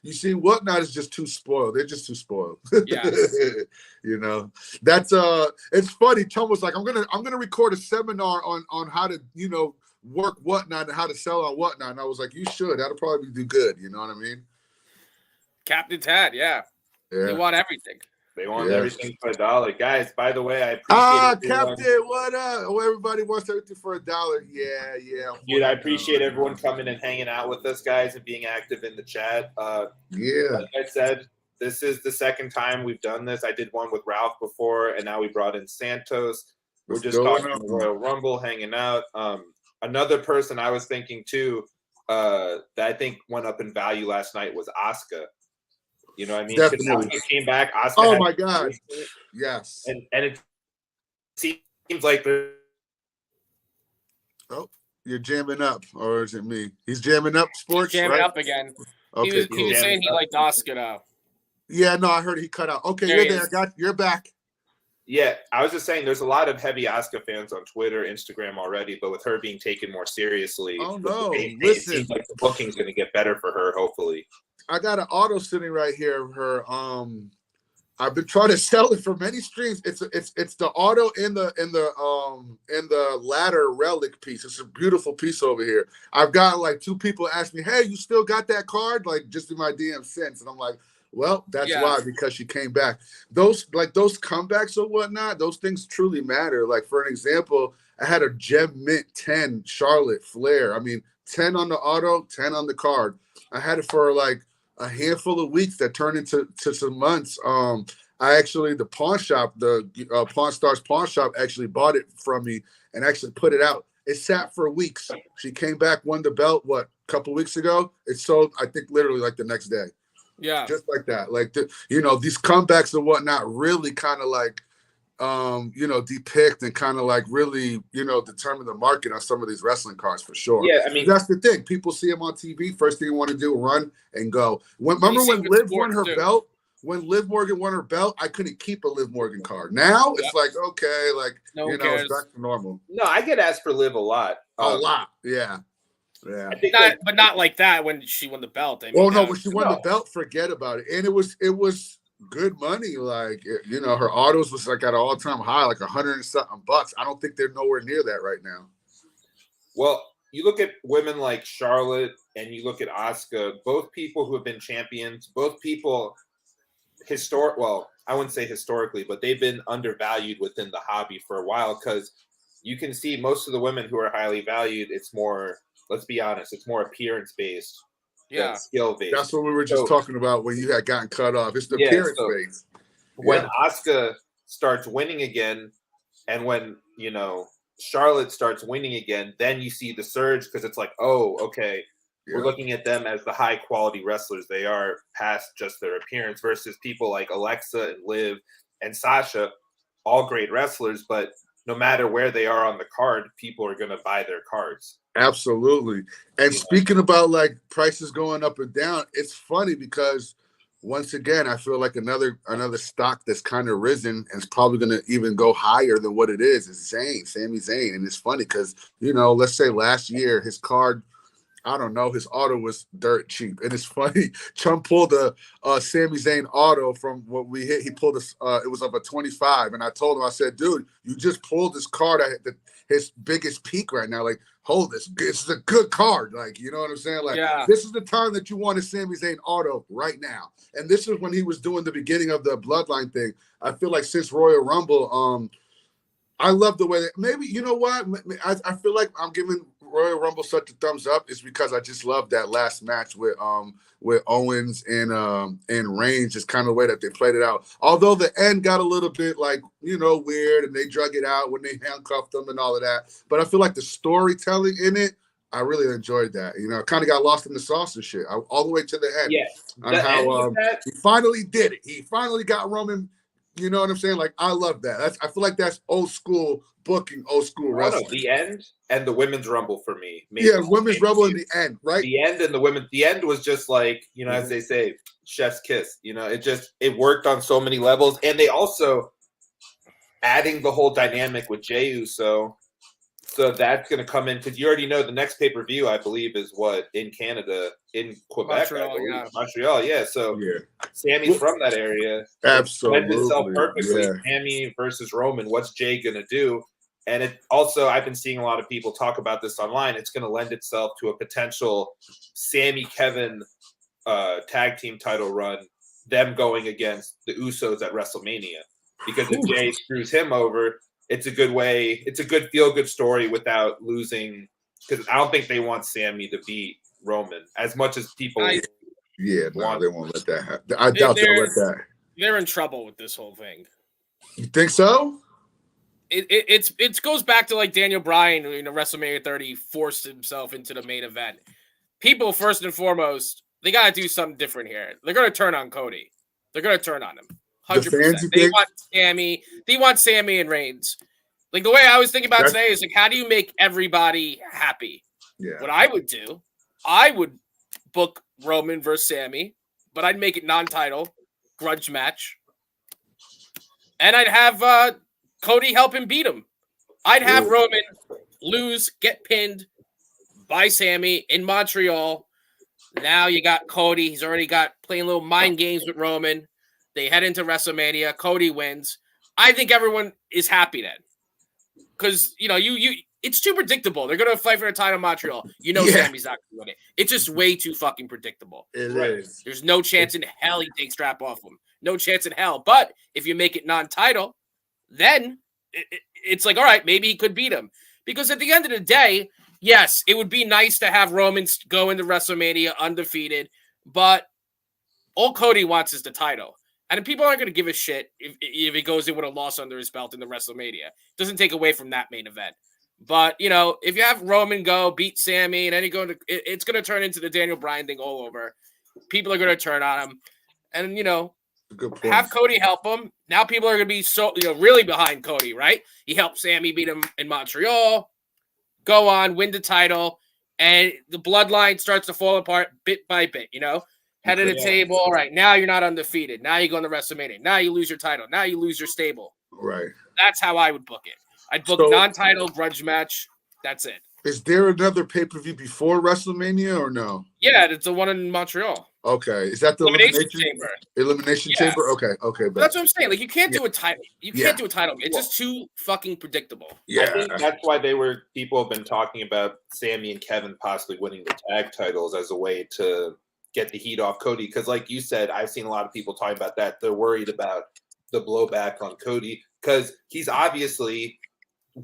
[SPEAKER 3] You see, whatnot is just too spoiled. They're just too spoiled.
[SPEAKER 2] Yeah.
[SPEAKER 3] That's it's funny. Tom was like, I'm gonna record a seminar on how to work whatnot and how to sell on whatnot. And I was like, you should. That'll probably do good. You know what I mean?
[SPEAKER 2] Captain Tad, yeah. They want everything.
[SPEAKER 1] They want everything for $1. Guys, by the way, I appreciate
[SPEAKER 3] Captain, what up? Oh, everybody wants everything for $1. Yeah.
[SPEAKER 1] Dude, I appreciate everyone coming and hanging out with us, guys, and being active in the chat. Like I said, this is the second time we've done this. I did one with Ralph before, and now we brought in Santos. We're just talking Royal Rumble, hanging out. Another person I was thinking, too, that I think went up in value last night was Asuka. You know what I mean?
[SPEAKER 3] Definitely.
[SPEAKER 1] Asuka came back. Asuka
[SPEAKER 3] oh my God! Yes.
[SPEAKER 1] And it seems like
[SPEAKER 3] you're jamming up, or is it me? He's jamming up. Sports.
[SPEAKER 2] He's jamming up again.
[SPEAKER 3] Okay,
[SPEAKER 2] he was saying he liked Asuka now.
[SPEAKER 3] Yeah, no, I heard he cut out. Okay, you're there. You're back.
[SPEAKER 1] Yeah, I was just saying there's a lot of heavy Asuka fans on Twitter, Instagram already, but with her being taken more seriously, it seems like the booking's going to get better for her, hopefully.
[SPEAKER 3] I got an auto sitting right here of her I've been trying to sell it for many streams. It's the auto in the ladder relic piece. It's a beautiful piece over here. I've got like 2 people ask me, "Hey, you still got that card?" Like just in my DM since, and I'm like, "Well, that's why, because she came back." Those comebacks or whatnot, those things truly matter. Like for an example, I had a Gem Mint 10 Charlotte Flair. I mean, 10 on the auto, 10 on the card. I had it for like a handful of weeks that turned into some months. I actually, the pawn shop, the Pawn Stars pawn shop actually bought it from me and actually put it out. It sat for weeks. She came back, won the belt, a couple weeks ago? It sold, I think, literally like the next day.
[SPEAKER 2] Yeah.
[SPEAKER 3] Just like that. Like, these comebacks and whatnot really kind of like, depict and kind of like really, determine the market on some of these wrestling cards for sure.
[SPEAKER 1] Yeah, I mean,
[SPEAKER 3] that's the thing. People see them on TV. First thing you want to do, run and go. Remember when Liv won her belt? When Liv Morgan won her belt, I couldn't keep a Liv Morgan card. Now it's like, okay, like, it's back to normal.
[SPEAKER 1] No, I get asked for Liv a lot.
[SPEAKER 3] A lot, yeah. Yeah.
[SPEAKER 2] I think but not like that when she won the belt. I mean,
[SPEAKER 3] when she won the belt, forget about it. And it was good money. Like, her autos was like at an all-time high, like $100 and something bucks. I don't think they're nowhere near that right now.
[SPEAKER 1] Well, you look at women like Charlotte and you look at Asuka, both people who have been champions, both people I wouldn't say historically, but they've been undervalued within the hobby for a while, because you can see most of the women who are highly valued, it's more, let's be honest, it's more appearance-based than skill-based.
[SPEAKER 3] That's what we were just talking about when you had gotten cut off. It's the appearance-based.
[SPEAKER 1] When Asuka starts winning again, and when, Charlotte starts winning again, then you see the surge, because it's like, oh, okay, we're looking at them as the high-quality wrestlers they are, past just their appearance, versus people like Alexa and Liv and Sasha, all great wrestlers, but no matter where they are on the card, people are going to buy their cards.
[SPEAKER 3] Absolutely. And speaking about like prices going up and down, it's funny because once again, I feel like another stock that's kind of risen and is probably going to even go higher than what it is Sami Zayn. And it's funny because, let's say last year his card, I don't know, his auto was dirt cheap. And it's funny, Trump pulled a Sami Zayn auto from what we hit. He pulled it was of a 25. And I told him, I said, dude, you just pulled this card at his biggest peak right now. Like, hold this. This is a good card. Like, you know what I'm saying? Like, This is the time that you want a Sami Zayn auto right now. And this is when he was doing the beginning of the Bloodline thing. I feel like since Royal Rumble, I love the way that maybe, you know what? I feel like I'm giving Royal Rumble such a thumbs up is because I just love that last match with Owens and Reigns, just kind of the way that they played it out. Although the end got a little bit like, weird, and they drug it out when they handcuffed them and all of that. But I feel like the storytelling in it, I really enjoyed that. Kind of got lost in the sauce and shit all the way to the end.
[SPEAKER 1] Yeah.
[SPEAKER 3] On how he finally did it. He finally got Roman. You know what I'm saying? Like, I love that. I feel like that's old school booking, old school wrestling.
[SPEAKER 1] No, the end and the women's rumble for me.
[SPEAKER 3] Women's rumble in the end, right?
[SPEAKER 1] The end and the end was just like, as they say, chef's kiss. It worked on so many levels. And they also adding the whole dynamic with Jey Uso. So that's going to come in, because you already know the next pay-per-view, I believe, is in Canada, in Quebec. Montreal, yeah. So Sammy's from that area.
[SPEAKER 3] Absolutely.
[SPEAKER 1] It lends itself perfectly. Sammy versus Roman, what's Jey going to do? And it also, I've been seeing a lot of people talk about this online. It's going to lend itself to a potential Sammy-Kevin tag team title run, them going against the Usos at WrestleMania. Because if Jey screws him over, it's a good way. It's a good feel-good story without losing, because I don't think they want Sammy to beat Roman as much as people.
[SPEAKER 3] They won't let that happen. I doubt they'll let that.
[SPEAKER 2] They're in trouble with this whole thing.
[SPEAKER 3] You think so?
[SPEAKER 2] It goes back to like Daniel Bryan, WrestleMania 30 forced himself into the main event. People, first and foremost, they got to do something different here. They're going to turn on Cody. They're going to turn on him. 100%. They want Sammy. They want Sammy and Reigns. Like, the way I was thinking about today is like, how do you make everybody happy?
[SPEAKER 3] Yeah.
[SPEAKER 2] What I would do, I would book Roman versus Sammy, but I'd make it non-title, grudge match, and I'd have Cody help him beat him. I'd have Roman lose, get pinned by Sammy in Montreal. Now you got Cody. He's already got playing little mind games with Roman. They head into WrestleMania. Cody wins. I think everyone is happy then, because it's too predictable. They're gonna fight for the title in Montreal. Sammy's not gonna win it. It's just way too fucking predictable.
[SPEAKER 3] It is.
[SPEAKER 2] There's no chance in hell he takes strap off him. No chance in hell. But if you make it non-title, then it's like, all right, maybe he could beat him. Because at the end of the day, yes, it would be nice to have Roman go into WrestleMania undefeated, but all Cody wants is the title. And people aren't going to give a shit if he goes in with a loss under his belt in the WrestleMania. It doesn't take away from that main event. But, if you have Roman go, beat Sammy, and then it's going to turn into the Daniel Bryan thing all over. People are going to turn on him. And, have Cody help him. Now people are going to be really behind Cody, right? He helped Sammy beat him in Montreal. Go on, win the title. And the bloodline starts to fall apart bit by bit, Head of the table. All right, now you're not undefeated. Now you go into WrestleMania. Now you lose your title. Now you lose your stable.
[SPEAKER 3] Right.
[SPEAKER 2] That's how I would book it. I'd book non-title grudge match. That's it.
[SPEAKER 3] Is there another pay-per-view before WrestleMania or no?
[SPEAKER 2] Yeah, it's the one in Montreal.
[SPEAKER 3] Okay. Is that the Elimination
[SPEAKER 2] Chamber?
[SPEAKER 3] Elimination Chamber? Okay.
[SPEAKER 2] That's what I'm saying. Like, you can't do a title. You can't do a title. It's just too fucking predictable.
[SPEAKER 3] Yeah.
[SPEAKER 1] I think that's why people have been talking about Sammy and Kevin possibly winning the tag titles as a way to get the heat off Cody. Because like you said, I've seen a lot of people talking about that. They're worried about the blowback on Cody because he's obviously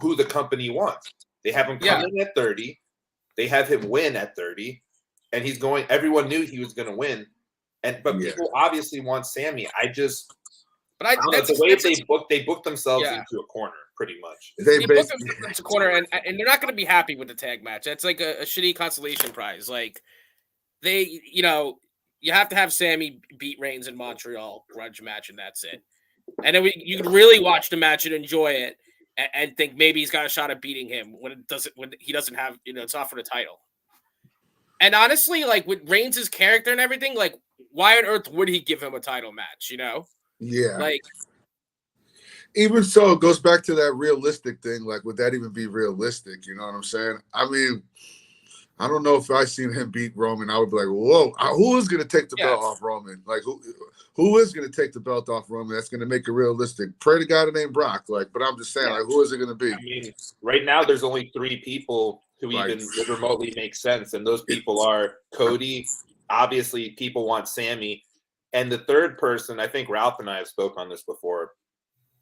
[SPEAKER 1] who the company wants. They have him come in at 30. They have him win at 30. And he's going, everyone knew he was going to win. But people obviously want Sammy. That's the way they booked themselves into a corner, pretty much.
[SPEAKER 2] They booked themselves into a corner, and they're not going to be happy with the tag match. That's like a shitty consolation prize. Like, you have to have Sammy beat Reigns in Montreal grudge match, and that's it. And then you could really watch the match and enjoy it, and think maybe he's got a shot at beating him when he doesn't have, it's not for the title. And honestly, like with Reigns' character and everything, like why on earth would he give him a title match?
[SPEAKER 3] Yeah.
[SPEAKER 2] Like,
[SPEAKER 3] even so, it goes back to that realistic thing. Like, would that even be realistic? You know what I'm saying? I mean, I don't know if I seen him beat Roman, I would be like, whoa, who is going to take the belt off Roman? Like, who is going to take the belt off Roman? That's going to make it realistic. Pray to God it ain't Brock. Like, but I'm just saying, like, who is it going to be?
[SPEAKER 1] I mean, right now there's only 3 people who even would remotely make sense, and those people are Cody. Obviously, people want Sammy, and the third person, I think Ralph and I have spoke on this before,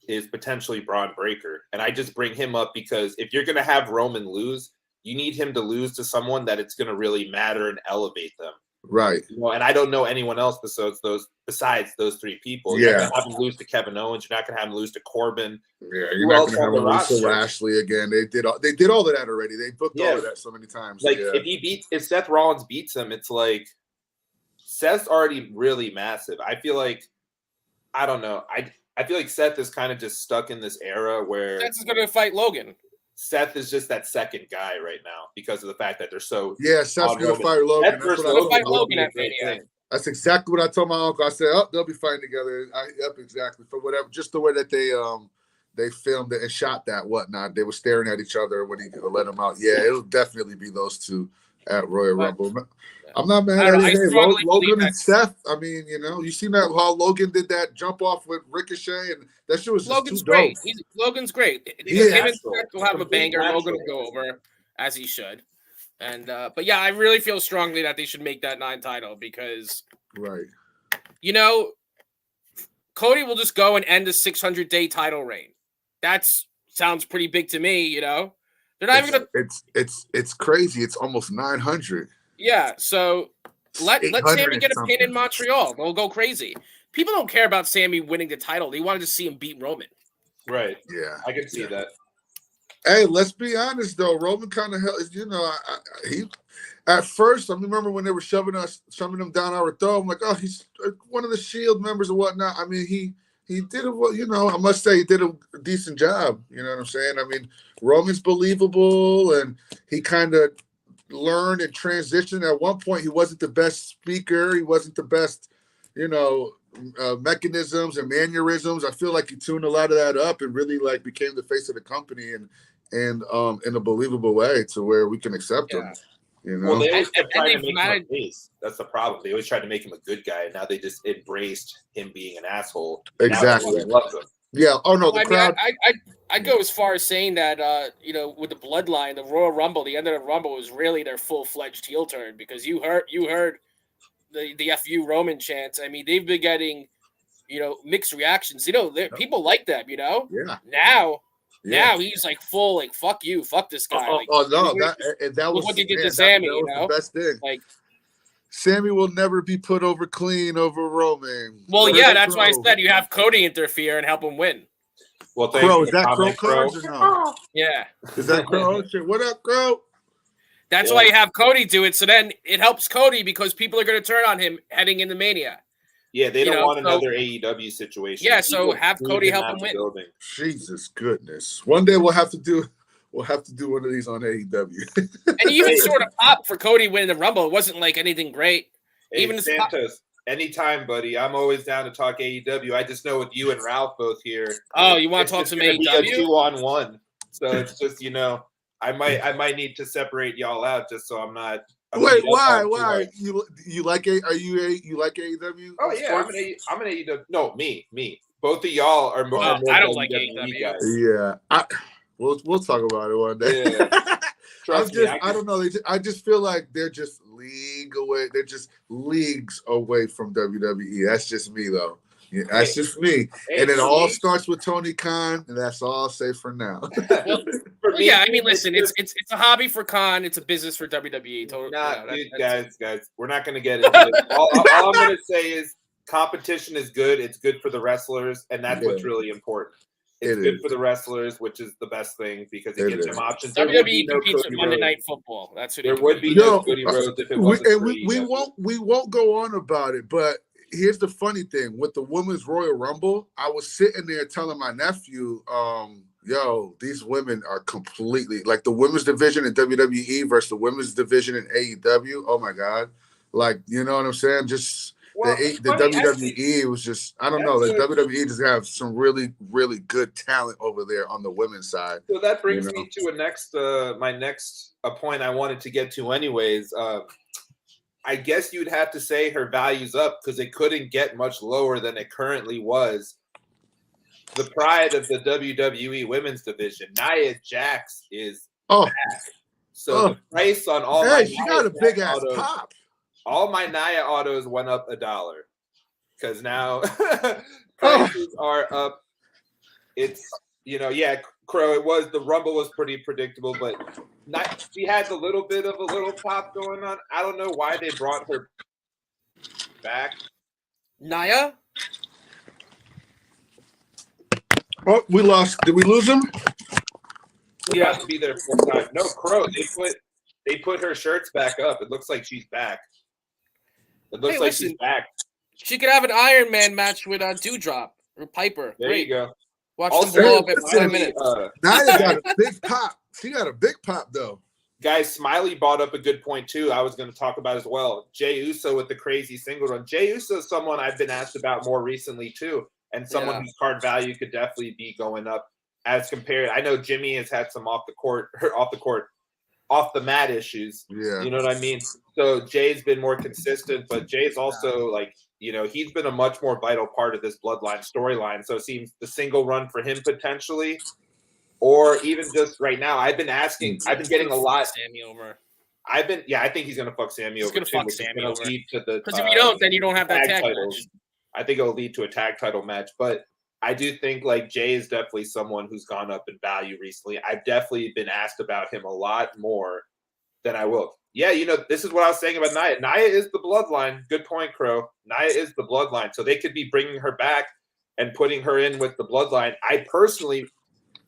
[SPEAKER 1] is potentially Braun Breaker. And I just bring him up because if you're going to have Roman lose, you need him to lose to someone that it's going to really matter and elevate them.
[SPEAKER 3] Right.
[SPEAKER 1] And I don't know anyone else besides those 3 people.
[SPEAKER 3] Yeah.
[SPEAKER 1] You're not going to have him lose to Kevin Owens. You're not going to have him lose to Corbin.
[SPEAKER 3] Yeah, you're not going to have him lose to Lashley again. They did all of that already. They booked all of that so many times.
[SPEAKER 1] Like if Seth Rollins beats him, it's like Seth's already really massive. I feel like I don't know. I feel like Seth is kind of just stuck in this era where
[SPEAKER 2] Seth's going to fight Logan.
[SPEAKER 1] Seth is just that second guy right now because of the fact that they're so.
[SPEAKER 3] Yeah, Seth's going to fight Logan.
[SPEAKER 2] That's
[SPEAKER 3] exactly what I told my uncle. I said, they'll be fighting together. Exactly. For whatever, just the way that they filmed it and shot that, whatnot. They were staring at each other when he let them out. Yeah, it'll definitely be those 2 at Royal Rumble. I'm not mad at it. Logan and Seth. I mean, you seen that how Logan did that jump off with Ricochet, and that shit was
[SPEAKER 2] Logan's
[SPEAKER 3] just
[SPEAKER 2] great.
[SPEAKER 3] Dope.
[SPEAKER 2] Logan's great.
[SPEAKER 3] Yeah,
[SPEAKER 2] him and Seth will have a banger. Logan will go over as he should. And but yeah, I really feel strongly that they should make that 9 title because Cody will just go and end a 600-day title reign. That sounds pretty big to me. They're not even gonna.
[SPEAKER 3] It's crazy. It's almost 900.
[SPEAKER 2] Yeah, so let Sammy get a pin in Montreal. They'll go crazy. People don't care about Sammy winning the title. They wanted to see him beat Roman.
[SPEAKER 1] Right.
[SPEAKER 3] Yeah.
[SPEAKER 1] I can see that.
[SPEAKER 3] Hey, let's be honest though. Roman kind of he at first. I remember when they were shoving him down our throat. I'm like, oh, he's one of the Shield members or whatnot. I mean, he did it well. I must say he did a decent job. You know what I'm saying? I mean, Roman's believable, and he kind of learned and transitioned. At one point, he wasn't the best speaker. He wasn't the best, mechanisms and mannerisms. I feel like he tuned a lot of that up and really became the face of the company and in a believable way to where we can accept him. You know?
[SPEAKER 1] Well, they always kept trying to
[SPEAKER 2] they've
[SPEAKER 1] make him a face. That's the problem. They always tried to make him a good guy, and now they just embraced him being an asshole.
[SPEAKER 3] Exactly.
[SPEAKER 1] Now everyone loves him.
[SPEAKER 3] Yeah. Oh no,
[SPEAKER 2] Well,
[SPEAKER 3] the crowd.
[SPEAKER 2] I go as far as saying that you know, with the bloodline, the Royal Rumble, the end of the Rumble was really their full-fledged heel turn, because you heard the FU Roman chants. I mean, they've been getting, you know, mixed reactions. You know, people like them. You know.
[SPEAKER 3] Yeah.
[SPEAKER 2] Now he's like full, like, fuck you, fuck this guy.
[SPEAKER 3] No, that was
[SPEAKER 2] what they did
[SPEAKER 3] man,
[SPEAKER 2] to Sammy.
[SPEAKER 3] that was
[SPEAKER 2] you know,
[SPEAKER 3] the best thing.
[SPEAKER 2] like.
[SPEAKER 3] Sammy will never be put over clean over Roman.
[SPEAKER 2] Well, yeah, that's why I said you have Cody interfere and help him win.
[SPEAKER 1] Well,
[SPEAKER 3] Crow, is that Crow cards or no?
[SPEAKER 2] Yeah.
[SPEAKER 3] Is that Crow? Oh, shit. What up, Crow?
[SPEAKER 2] That's why you have Cody do it. So then it helps Cody, because people are going to turn on him heading into Mania.
[SPEAKER 1] Yeah, they don't want another AEW situation.
[SPEAKER 2] Yeah, so have Cody help him win.
[SPEAKER 1] Building.
[SPEAKER 3] Jesus goodness. One day we'll have to do one of these on AEW.
[SPEAKER 2] And he even sort of popped for Cody winning the Rumble. It wasn't like anything great.
[SPEAKER 1] Hey,
[SPEAKER 2] Even
[SPEAKER 1] Santos, anytime, buddy. I'm always down to talk AEW. I just know with you and Ralph both here.
[SPEAKER 2] Oh, you want to talk some AEW?
[SPEAKER 1] Be a 2-on-1. So it's just, you know, I might need to separate y'all out just so I'm not.
[SPEAKER 3] Wait, why? You like you like AEW?
[SPEAKER 1] Oh yeah, I'm an AEW. No, me. Both of y'all are more.
[SPEAKER 2] I don't like AEW
[SPEAKER 1] guys.
[SPEAKER 3] Yeah, we'll talk about it one day.
[SPEAKER 1] Yeah.
[SPEAKER 3] I don't know. I just feel like they're just league away. They're just leagues away from WWE. That's just me, though. Yeah, that's just me. And it all starts with Tony Khan, and that's all I'll say for now.
[SPEAKER 2] Yeah, I mean, listen, it's a hobby for Khan. It's a business for WWE.
[SPEAKER 1] Totally. Guys, we're not going to get into it. All I'm going to say is competition is good. It's good for the wrestlers, and that's what's really important. It's good for the wrestlers, which is the best thing, because it gives them options.
[SPEAKER 2] WWE competes with Monday Night Football. That's who
[SPEAKER 1] there would be no Cody Rhodes if it wasn't.
[SPEAKER 3] We won't go on about it, but here's the funny thing with the Women's Royal Rumble. I was sitting there telling my nephew, yo, these women are completely like the women's division in WWE versus the women's division in AEW. Oh my God. Like, you know what I'm saying? Just the WWE was just, I don't know. The WWE just have some really, really good talent over there on the women's side.
[SPEAKER 1] So that brings me to my next point I wanted to get to anyways. I guess you'd have to say her value's up, because it couldn't get much lower than it currently was. The pride of the WWE women's division, Nia Jax, is back. So the price on all my
[SPEAKER 3] she got a big ass pop.
[SPEAKER 1] All my Nia autos went up $1 because now prices are up. It's, you know, Crow, the Rumble was pretty predictable, but she had a little pop going on. I don't know why they brought her back.
[SPEAKER 2] Nia?
[SPEAKER 3] Oh, we lost. Did we lose him?
[SPEAKER 1] She has to be there full time. No, Crow, they put her shirts back up. It looks like she's back. It looks like she's back.
[SPEAKER 2] She could have an Iron Man match with Dewdrop or Piper.
[SPEAKER 1] There you go.
[SPEAKER 2] Watch them blow up in 5 minutes.
[SPEAKER 3] Nia got a big pop. She got a big pop, though.
[SPEAKER 1] Guys, Smiley brought up a good point, too, I was going to talk about as well. Jey Uso with the crazy single run. Jey Uso is someone I've been asked about more recently, too, and someone whose card value could definitely be going up as compared. I know Jimmy has had some off the mat issues.
[SPEAKER 3] Yeah.
[SPEAKER 1] You know what I mean? So Jay's been more consistent, but Jay's also like, you know, he's been a much more vital part of this bloodline storyline. So it seems the single run for him potentially, or even just right now, I've been getting a lot.
[SPEAKER 2] Sammy over.
[SPEAKER 1] I think he's going to fuck Sammy over.
[SPEAKER 2] He's going to fuck Sammy over.
[SPEAKER 1] Because
[SPEAKER 2] if you don't, then you don't have that tag
[SPEAKER 1] titles.
[SPEAKER 2] match.
[SPEAKER 1] I think it'll lead to a tag title match, but I do think like Jay is definitely someone who's gone up in value recently. I've definitely been asked about him a lot more than I will. Yeah, you know, this is what I was saying about Nia. Nia is the bloodline. Good point, Crow. Nia is the bloodline. So they could be bringing her back and putting her in with the bloodline. I personally,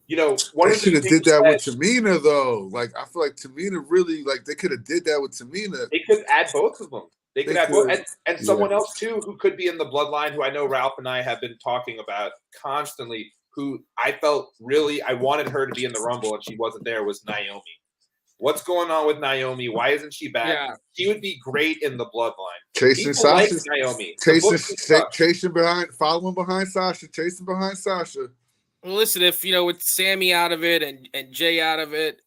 [SPEAKER 1] you know,
[SPEAKER 3] they should have did that with Tamina, though. Like, I feel like Tamina really, like, they could have did that with Tamina.
[SPEAKER 1] They could add both of them. They could add both. And someone else, too, who could be in the bloodline, who I know Ralph and I have been talking about constantly, who I felt really, I wanted her to be in the Rumble and she wasn't there, was Naomi. What's going on with Naomi? Why isn't she back?
[SPEAKER 2] Yeah.
[SPEAKER 1] She would be great in the bloodline.
[SPEAKER 3] Chasing Sasha.
[SPEAKER 1] Like Naomi.
[SPEAKER 3] Chasing behind, following behind Sasha, chasing behind Sasha.
[SPEAKER 2] Well, listen, if, you know, with Sammy out of it and Jay out of it,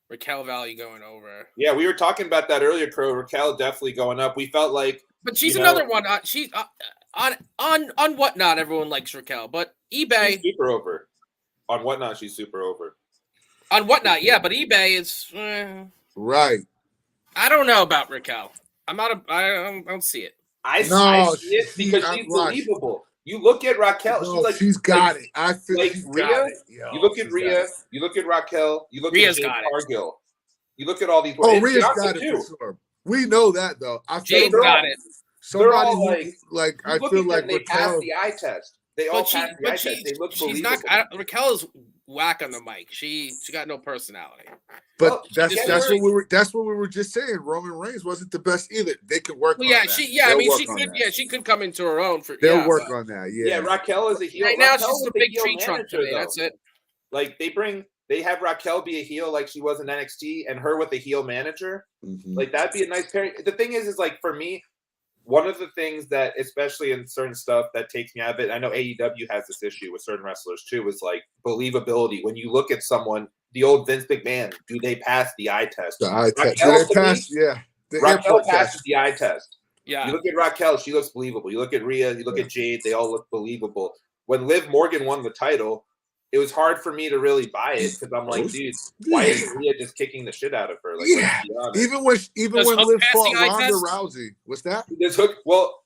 [SPEAKER 2] Raquel Valley going over.
[SPEAKER 1] Yeah, we were talking about that earlier, Crow. Raquel definitely going up. We felt like,
[SPEAKER 2] but she's another one. She's on Whatnot. Everyone likes Raquel, but eBay
[SPEAKER 1] she's super over. On Whatnot, she's super over.
[SPEAKER 2] On Whatnot, yeah, but eBay is
[SPEAKER 3] right.
[SPEAKER 2] I don't know about Raquel. I don't see it.
[SPEAKER 1] I see it because she's believable. You look at Raquel.
[SPEAKER 3] No, she's got it. I feel like
[SPEAKER 1] Rhea. You look at Rhea. You look at Raquel. You look
[SPEAKER 2] Rhea's
[SPEAKER 1] at Jade
[SPEAKER 2] got
[SPEAKER 1] Cargill. You look at all these.
[SPEAKER 3] Oh, Rhea's got it for sure. We know that though. I feel
[SPEAKER 2] Jade's got it.
[SPEAKER 3] Somebody who, I feel like
[SPEAKER 1] they passed the eye test. They all passed the eye test. They look believable.
[SPEAKER 2] Raquel is whack on the mic. She got no personality.
[SPEAKER 3] But that's what we were just saying. Roman Reigns wasn't the best either. They could work on that.
[SPEAKER 2] She could come into her own
[SPEAKER 3] they'll work on that.
[SPEAKER 1] Yeah, Raquel is a heel.
[SPEAKER 2] Right now she's a big tree trunk to me. That's it.
[SPEAKER 1] Like they have Raquel be a heel like she was in NXT and her with a heel manager.
[SPEAKER 3] Mm-hmm.
[SPEAKER 1] Like that'd be a nice pairing. The thing is like for me, one of the things that, especially in certain stuff that takes me out of it, I know AEW has this issue with certain wrestlers too, is like believability. When you look at someone, the old Vince McMahon, do they pass the eye test?
[SPEAKER 3] The eye test. Do they pass? Yeah.
[SPEAKER 1] Raquel passes the eye test.
[SPEAKER 2] Yeah.
[SPEAKER 1] You look at Raquel, she looks believable. You look at Rhea, you look at Jade, they all look believable. When Liv Morgan won the title, it was hard for me to really buy it because I'm like, dude, why isn't Rhea just kicking the shit out of her? Like,
[SPEAKER 3] even when Liv fought Ronda Rousey, what's that?
[SPEAKER 1] This Hook. Well,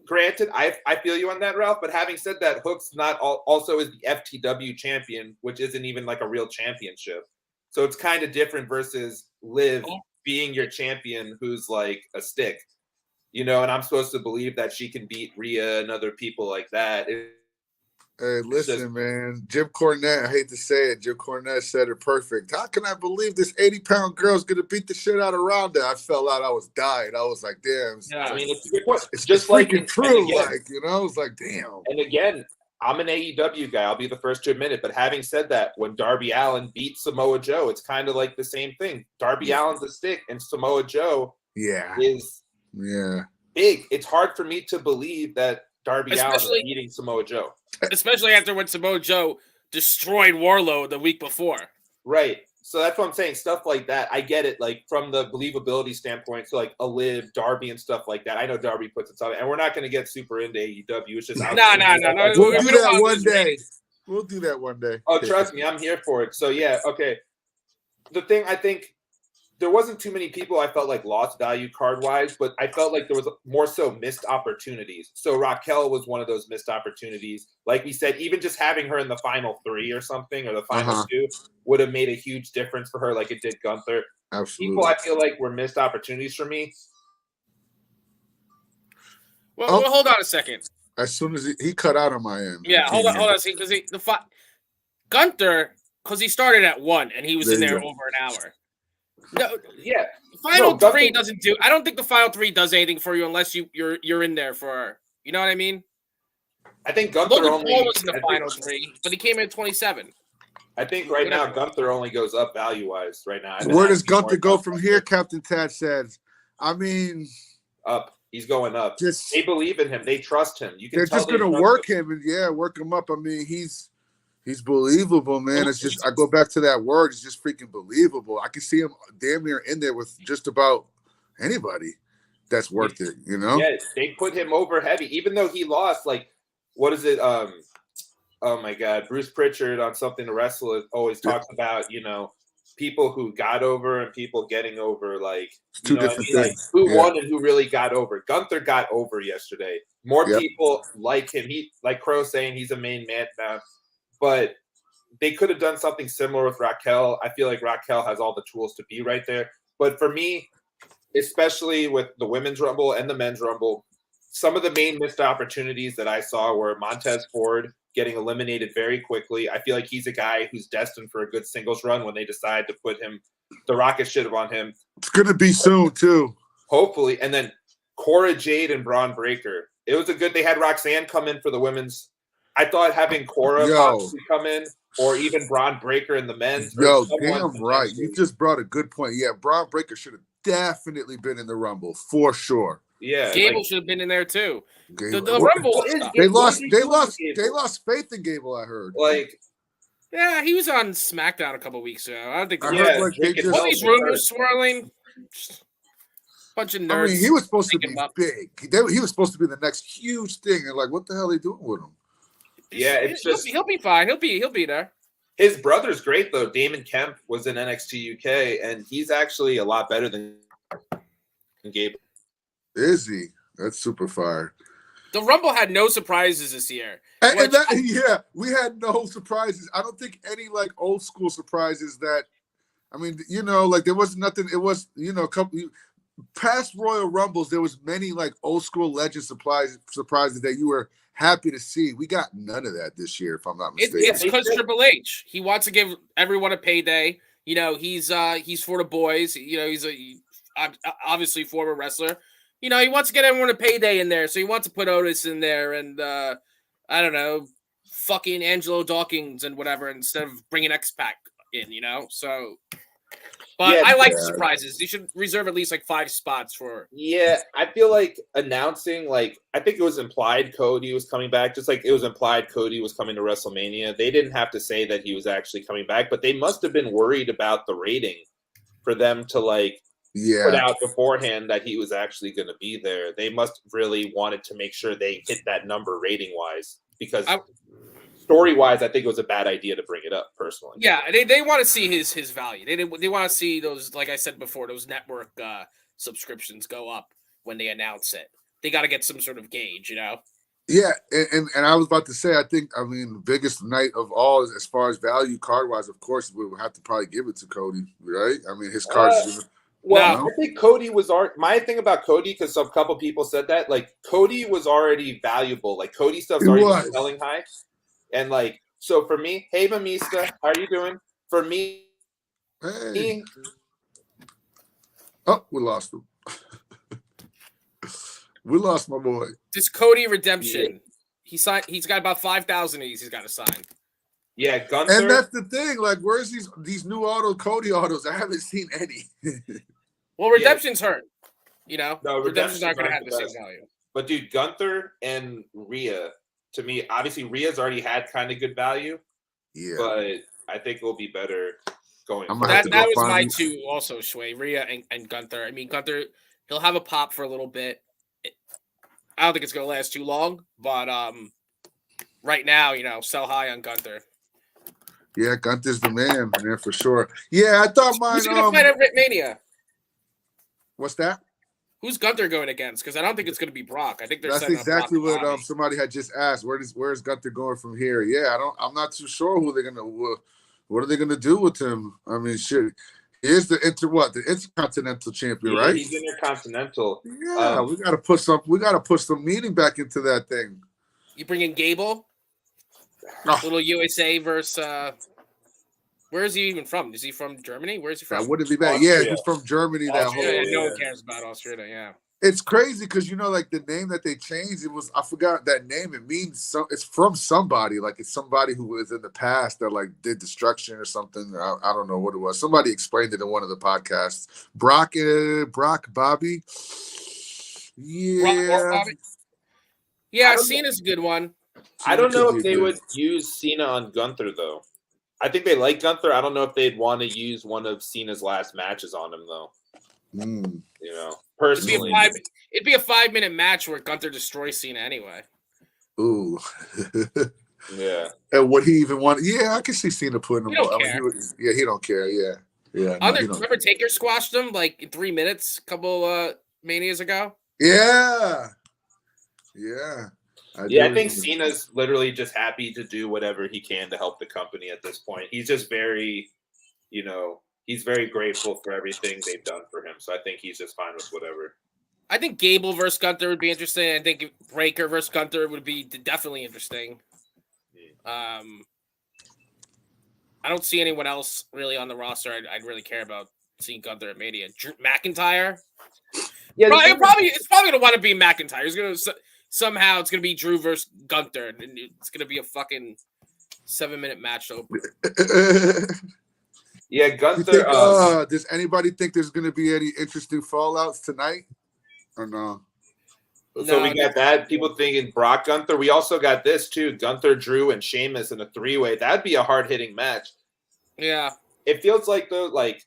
[SPEAKER 1] granted, I feel you on that, Ralph. But having said that, Hook's not also is the FTW champion, which isn't even like a real championship. So it's kind of different versus Liv being your champion, who's like a stick, And I'm supposed to believe that she can beat Rhea and other people like that.
[SPEAKER 3] Hey, listen, man. Jim Cornette, I hate to say it, Jim Cornette said it perfect. How can I believe this 80-pound girl's going to beat the shit out of Ronda? I fell out. I was dying. I was like, damn.
[SPEAKER 1] Yeah, I mean, it's
[SPEAKER 3] just freaking true. Again, I was like, damn.
[SPEAKER 1] And again, I'm an AEW guy. I'll be the first to admit it. But having said that, when Darby Allin beat Samoa Joe, it's kind of like the same thing. Darby Allin's a stick, and Samoa Joe is big. It's hard for me to believe that Darby Allin is beating Samoa Joe.
[SPEAKER 2] Especially after when Samoa Joe destroyed Warlow the week before.
[SPEAKER 1] Right. So that's what I'm saying. Stuff like that. I get it, like from the believability standpoint. So like a Liv, Darby, and stuff like that. I know Darby puts it on, and we're not going to get super into AEW. It's just
[SPEAKER 2] no.
[SPEAKER 3] We'll do that one day. We'll do that one day.
[SPEAKER 1] Oh, trust me, I'm here for it. So yeah, okay. The thing I think there wasn't too many people I felt like lost value card-wise, but I felt like there was more so missed opportunities. So Raquel was one of those missed opportunities. Like we said, even just having her in the final 3 or something, or the final 2, would have made a huge difference for her like it did Gunther.
[SPEAKER 3] Absolutely.
[SPEAKER 1] People I feel like were missed opportunities for me.
[SPEAKER 2] Well, hold on a second.
[SPEAKER 3] As soon as he cut out on my end.
[SPEAKER 2] Yeah, hold on a second. Because Gunther, because he started at 1 and he was in there over an hour. No,
[SPEAKER 1] yeah.
[SPEAKER 2] Final 3 doesn't do. I don't think the final 3 does anything for you unless you're in there for. You know what I mean?
[SPEAKER 1] I think Gunther only
[SPEAKER 2] was in the final 3, but he came in at 27.
[SPEAKER 1] I think right now Gunther only goes up value wise. Right now,
[SPEAKER 3] where does Gunther go from here? Captain Tad says. I mean,
[SPEAKER 1] up. He's going up. They believe in him. They trust him.
[SPEAKER 3] They're just going to work him and work him up. I mean, he's believable, man. It's just I go back to that word. It's just freaking believable. I can see him damn near in there with just about anybody that's worth it.
[SPEAKER 1] Yeah, they put him over heavy, even though he lost. Like, what is it? Oh my God, Bruce Pritchard on Something to Wrestle always talks about people who got over and people getting over. Like,
[SPEAKER 3] two different things.
[SPEAKER 1] Like, who won and who really got over? Gunther got over yesterday. More people like him. He, like Crow saying, he's a main man now. But they could have done something similar with Raquel. I feel like Raquel has all the tools to be right there. But for me, especially with the Women's Rumble and the Men's Rumble, some of the main missed opportunities that I saw were Montez Ford getting eliminated very quickly. I feel like he's a guy who's destined for a good singles run when they decide to put him – the rocket shit on him.
[SPEAKER 3] It's going to be soon, too.
[SPEAKER 1] Hopefully. And then Cora Jade and Braun Breaker. It was a good – they had Roxanne come in for the women's – I thought having Cora possibly come in, or even Braun Breaker in the men's.
[SPEAKER 3] Damn right. You just brought a good point. Yeah, Braun Breaker should have definitely been in the Rumble for sure.
[SPEAKER 1] Yeah,
[SPEAKER 2] Gable should have been in there too. The Rumble.
[SPEAKER 3] They lost faith in Gable. I heard.
[SPEAKER 1] Like,
[SPEAKER 2] Yeah, he was on SmackDown a couple weeks ago. I don't think
[SPEAKER 3] I
[SPEAKER 1] Yeah,
[SPEAKER 3] heard like they
[SPEAKER 1] drinking
[SPEAKER 3] just.
[SPEAKER 2] all these rumors swirling. Just bunch of nerds.
[SPEAKER 3] I mean, he was supposed to
[SPEAKER 2] making
[SPEAKER 3] be
[SPEAKER 2] him up.
[SPEAKER 3] big. He was supposed to be the next huge thing, and like, what the hell are they doing with him?
[SPEAKER 1] Yeah, it's just
[SPEAKER 2] he'll be fine. He'll be there.
[SPEAKER 1] his brother's great though. Damon Kemp was in NXT UK, and he's actually a lot better than Gabe.
[SPEAKER 3] Is he? That's super fire.
[SPEAKER 2] The Rumble had no surprises this year.
[SPEAKER 3] And that, we had no surprises. I don't think any like old school surprises that. I mean, like there was nothing. It was, a couple past Royal Rumbles. There was many like old school legend surprises that you were happy to see. We got none of that this year, if I'm not mistaken.
[SPEAKER 2] It's because Triple H. He wants to give everyone a payday. He's for the boys. He's obviously former wrestler. He wants to get everyone a payday in there, so he wants to put Otis in there and I don't know, fucking Angelo Dawkins and whatever instead of bringing X-Pac in. So. But
[SPEAKER 1] Yeah,
[SPEAKER 2] I like surprises. You should reserve at least like 5 spots for.
[SPEAKER 1] Yeah, I feel like announcing, like, I think it was implied Cody was coming back, just like it was implied Cody was coming to WrestleMania. They didn't have to say that he was actually coming back, but they must have been worried about the rating for them to put out beforehand that he was actually going to be there. They must really wanted to make sure they hit that number rating wise, because story wise, I think it was a bad idea to bring it up personally.
[SPEAKER 2] Yeah, they want to see his value. They want to see those, like I said before, those network subscriptions go up when they announce it. They got to get some sort of gauge,
[SPEAKER 3] Yeah, and I was about to say, the biggest night of all, as far as value card wise, of course, we would have to probably give it to Cody, right? I mean, his cards.
[SPEAKER 1] I think Cody was my thing about Cody, because a couple people said that, like, Cody was already valuable. Like, Cody stuff's already selling high. And, like, so for me, hey, Mamista, how are you doing? For me,
[SPEAKER 3] oh, we lost him. We lost my boy.
[SPEAKER 2] This Cody redemption. Yeah. He's got about 5,000 of these he's got to sign.
[SPEAKER 1] Yeah, Gunther.
[SPEAKER 3] And that's the thing. Like, where's these new Cody autos? I haven't seen any.
[SPEAKER 2] Well, redemption's hurt.
[SPEAKER 1] No,
[SPEAKER 2] redemption's not going to have the same value.
[SPEAKER 1] But dude, Gunther and Rhea, to me, obviously Rhea's already had kind of good value. Yeah. But I think it will be better going forward.
[SPEAKER 2] That was my two also, Schway, Rhea and Gunther. I mean, Gunther, he'll have a pop for a little bit. I don't think it's going to last too long, but right now, sell high on Gunther.
[SPEAKER 3] Yeah, Gunther's the man for sure. Yeah, I thought mine.
[SPEAKER 2] Who's going to fight at Mania?
[SPEAKER 3] What's that?
[SPEAKER 2] Who's Gunther going against? Because I don't think it's going to be Brock. I think
[SPEAKER 3] that's exactly what somebody had just asked. Where's Gunther going from here? Yeah, I'm not too sure who they're gonna. What are they gonna do with him? I mean, shit. Here's the Intercontinental champion, right?
[SPEAKER 1] He's Intercontinental.
[SPEAKER 3] Yeah, we gotta put some meaning back into that thing.
[SPEAKER 2] You bring in Gable, little USA versus. Where is he even from? Is he from Germany? Where is he from?
[SPEAKER 3] That wouldn't be bad. Yeah, he's from Germany.
[SPEAKER 2] No one cares about Australia. Yeah.
[SPEAKER 3] It's crazy because like the name that they changed, I forgot that name. It means it's from somebody, like it's somebody who was in the past that like did destruction or something. I don't know what it was. Somebody explained it in one of the podcasts. Brock Bobby. Yeah.
[SPEAKER 2] Brock Bobby? Yeah, Cena's a good one.
[SPEAKER 1] I don't know if they would use Cena on Gunther though. I think they like Gunther. I don't know if they'd want to use one of Cena's last matches on him though. Personally,
[SPEAKER 2] it'd be a 5-minute match where Gunther destroys Cena anyway.
[SPEAKER 3] Ooh.
[SPEAKER 1] Yeah.
[SPEAKER 3] And would he even want? Yeah, I can see Cena putting him.
[SPEAKER 2] He don't care.
[SPEAKER 3] He don't care. Yeah.
[SPEAKER 2] Remember Taker squashed him like in 3 minutes a couple Manias ago?
[SPEAKER 3] Yeah.
[SPEAKER 1] I think Cena's literally just happy to do whatever he can to help the company at this point. He's just very, he's very grateful for everything they've done for him. So I think he's just fine with whatever.
[SPEAKER 2] I think Gable versus Gunther would be interesting. I think Breaker versus Gunther would be definitely interesting. I don't see anyone else really on the roster I'd really care about seeing Gunther at Mania. Drew McIntyre? Yeah, it's probably going to want to be McIntyre. He's going to... Somehow it's going to be Drew versus Gunther, and it's going to be a fucking 7-minute match to open.
[SPEAKER 1] Yeah, Gunther.
[SPEAKER 3] Does anybody think there's going to be any interesting fallouts tonight? Or no?
[SPEAKER 1] So we got that. People thinking Brock Gunther. We also got this too: Gunther, Drew, and Sheamus in a 3-way. That'd be a hard-hitting match.
[SPEAKER 2] Yeah.
[SPEAKER 1] It feels like though, like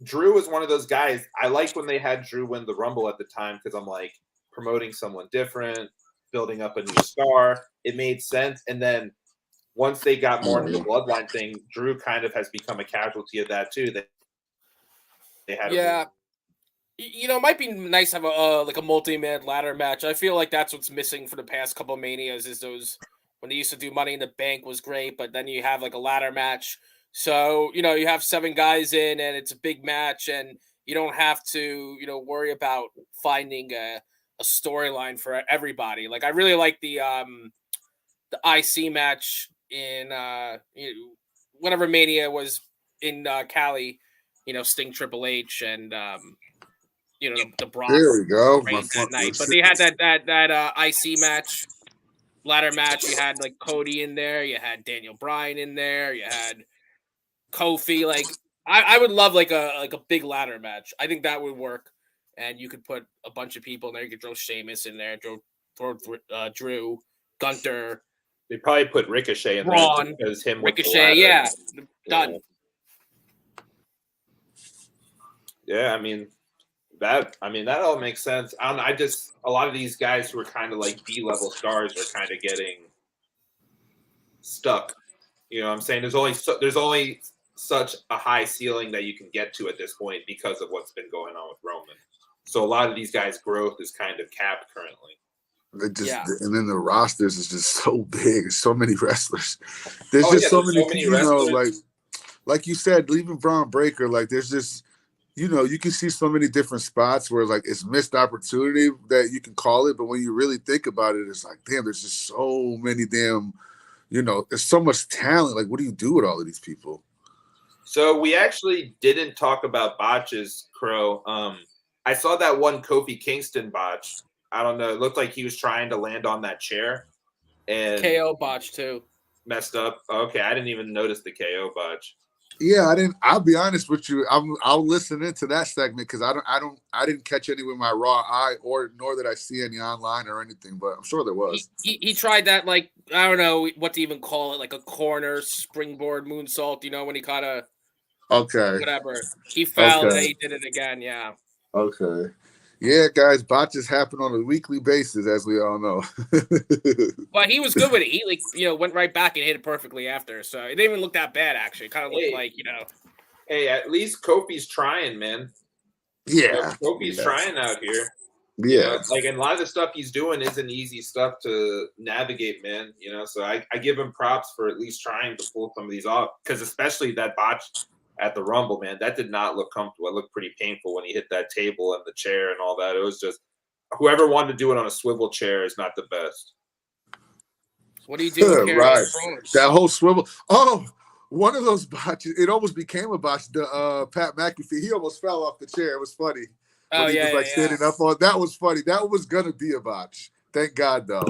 [SPEAKER 1] Drew is one of those guys. I liked when they had Drew win the Rumble at the time because I'm like promoting someone different, building up a new star. It made sense. And then once they got more into the bloodline thing, Drew kind of has become a casualty of that too. They had
[SPEAKER 2] it might be nice to have a multi-man ladder match. I feel like that's what's missing for the past couple of Manias is those when they used to do Money in the Bank was great, but then you have like a ladder match. So, you have 7 guys in and it's a big match and you don't have to, worry about finding a storyline for everybody. Like I really like the IC match in whenever Mania was in Cali, Sting Triple H and the Brock.
[SPEAKER 3] There we go.
[SPEAKER 2] That night. But they had that IC match, ladder match. You had like Cody in there. You had Daniel Bryan in there. You had Kofi. Like I would love like a big ladder match. I think that would work. And you could put a bunch of people in there. You could throw Sheamus in there. Throw Drew, Gunther.
[SPEAKER 1] They probably put Ricochet in
[SPEAKER 2] Braun,
[SPEAKER 1] there because him.
[SPEAKER 2] Ricochet, yeah, done.
[SPEAKER 1] Yeah, that all makes sense. I don't know. A lot of these guys who are kind of like B-level stars are kind of getting stuck. You know what I'm saying? There's only such a high ceiling that you can get to at this point because of what's been going on with Roman. So a lot of these guys' growth is kind of capped currently.
[SPEAKER 3] And then the rosters is just so big. So many wrestlers. There's so many wrestlers. Like you said, leaving Braun Breaker, like there's just you can see so many different spots where like it's missed opportunity that you can call it, but when you really think about it, it's like, damn, there's just so many damn, there's so much talent. Like, what do you do with all of these people?
[SPEAKER 1] So we actually didn't talk about botches, Crow. I saw that one Kofi Kingston botch. I don't know. It looked like he was trying to land on that chair. And
[SPEAKER 2] KO botch too.
[SPEAKER 1] Messed up. Okay, I didn't even notice the KO botch.
[SPEAKER 3] Yeah, I didn't. I'll be honest with you. I'll listen into that segment because I didn't catch any with my raw eye, nor did I see any online or anything. But I'm sure there was.
[SPEAKER 2] He tried that, like, I don't know what to even call it, like a corner springboard moonsault. When he caught a whatever. He fell and he did it again. Yeah.
[SPEAKER 3] Okay. Yeah, guys, botches happen on a weekly basis, as we all know.
[SPEAKER 2] But he was good with it. He went right back and hit it perfectly after. So it didn't even look that bad, actually. It kind of looked like,
[SPEAKER 1] Hey, at least Kofi's trying, man.
[SPEAKER 3] Yeah.
[SPEAKER 1] Kofi's trying out here.
[SPEAKER 3] Yeah.
[SPEAKER 1] And a lot of the stuff he's doing isn't easy stuff to navigate, man. So I give him props for at least trying to pull some of these off. Because especially that botch at the Rumble, man, that did not look comfortable. It looked pretty painful when he hit that table and the chair and all that. It was just whoever wanted to do it on a swivel chair is not the best.
[SPEAKER 2] What do you do?
[SPEAKER 3] Right, that whole swivel. Oh, one of those botches. It almost became a botch. The Pat McAfee. He almost fell off the chair. It was funny.
[SPEAKER 2] Oh
[SPEAKER 3] he was standing up on. That was funny. That was gonna be a botch. Thank God, though.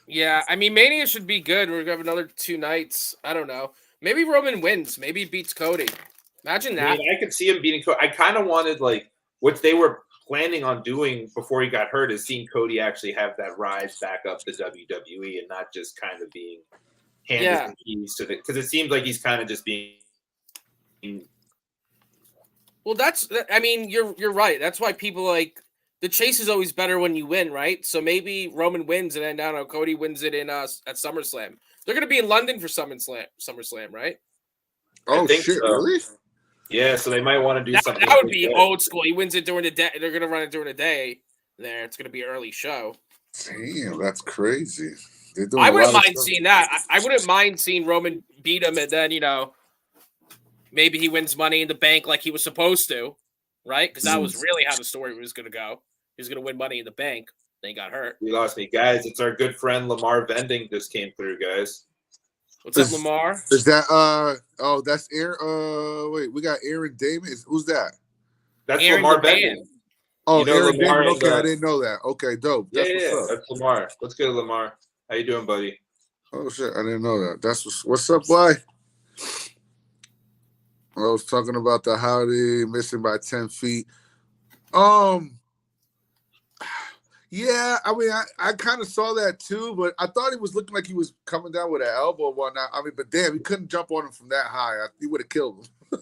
[SPEAKER 2] Yeah, Mania should be good. We're gonna have another 2 nights. I don't know. Maybe Roman wins. Maybe he beats Cody. Imagine that.
[SPEAKER 1] I could see him beating Cody. I kind of wanted, like, what they were planning on doing before he got hurt is seeing Cody actually have that rise back up to WWE and not just kind of being handed the keys to because it seems like he's kind of just being.
[SPEAKER 2] Well, you're right. That's why people like the chase is always better when you win, right? So maybe Roman wins and then I don't know, Cody wins it in at SummerSlam. They're going to be in London for SummerSlam, right?
[SPEAKER 3] Oh, shit, so. Really?
[SPEAKER 1] Yeah, so they might want to do something.
[SPEAKER 2] That would be old school. He wins it during the day. They're going to run it during the day there. It's going to be an early show.
[SPEAKER 3] Damn, that's crazy.
[SPEAKER 2] I wouldn't mind seeing that. I wouldn't mind seeing Roman beat him and then, maybe he wins Money in the Bank like he was supposed to, right? Because that was really how the story was going to go. He was going to win Money in the Bank. Then he got hurt.
[SPEAKER 1] We lost me. Guys, it's our good friend Lamar Vending just came through, guys.
[SPEAKER 2] What's up, Lamar?
[SPEAKER 3] Is that that's Aaron wait, we got Aaron Damon. Who's that?
[SPEAKER 1] That's Aaron Lamar Vending.
[SPEAKER 3] Oh, Aaron Damon. Okay, I didn't know that. Okay, dope.
[SPEAKER 1] That's that's Lamar. Let's go, Lamar. How you doing, buddy?
[SPEAKER 3] Oh shit, I didn't know that. That's what's up, boy? I was talking about the Howdy missing by 10 feet. Yeah, I mean, I kind of saw that too, but I thought he was looking like he was coming down with an elbow or whatnot. I mean, but damn, he couldn't jump on him from that high. He would have killed him.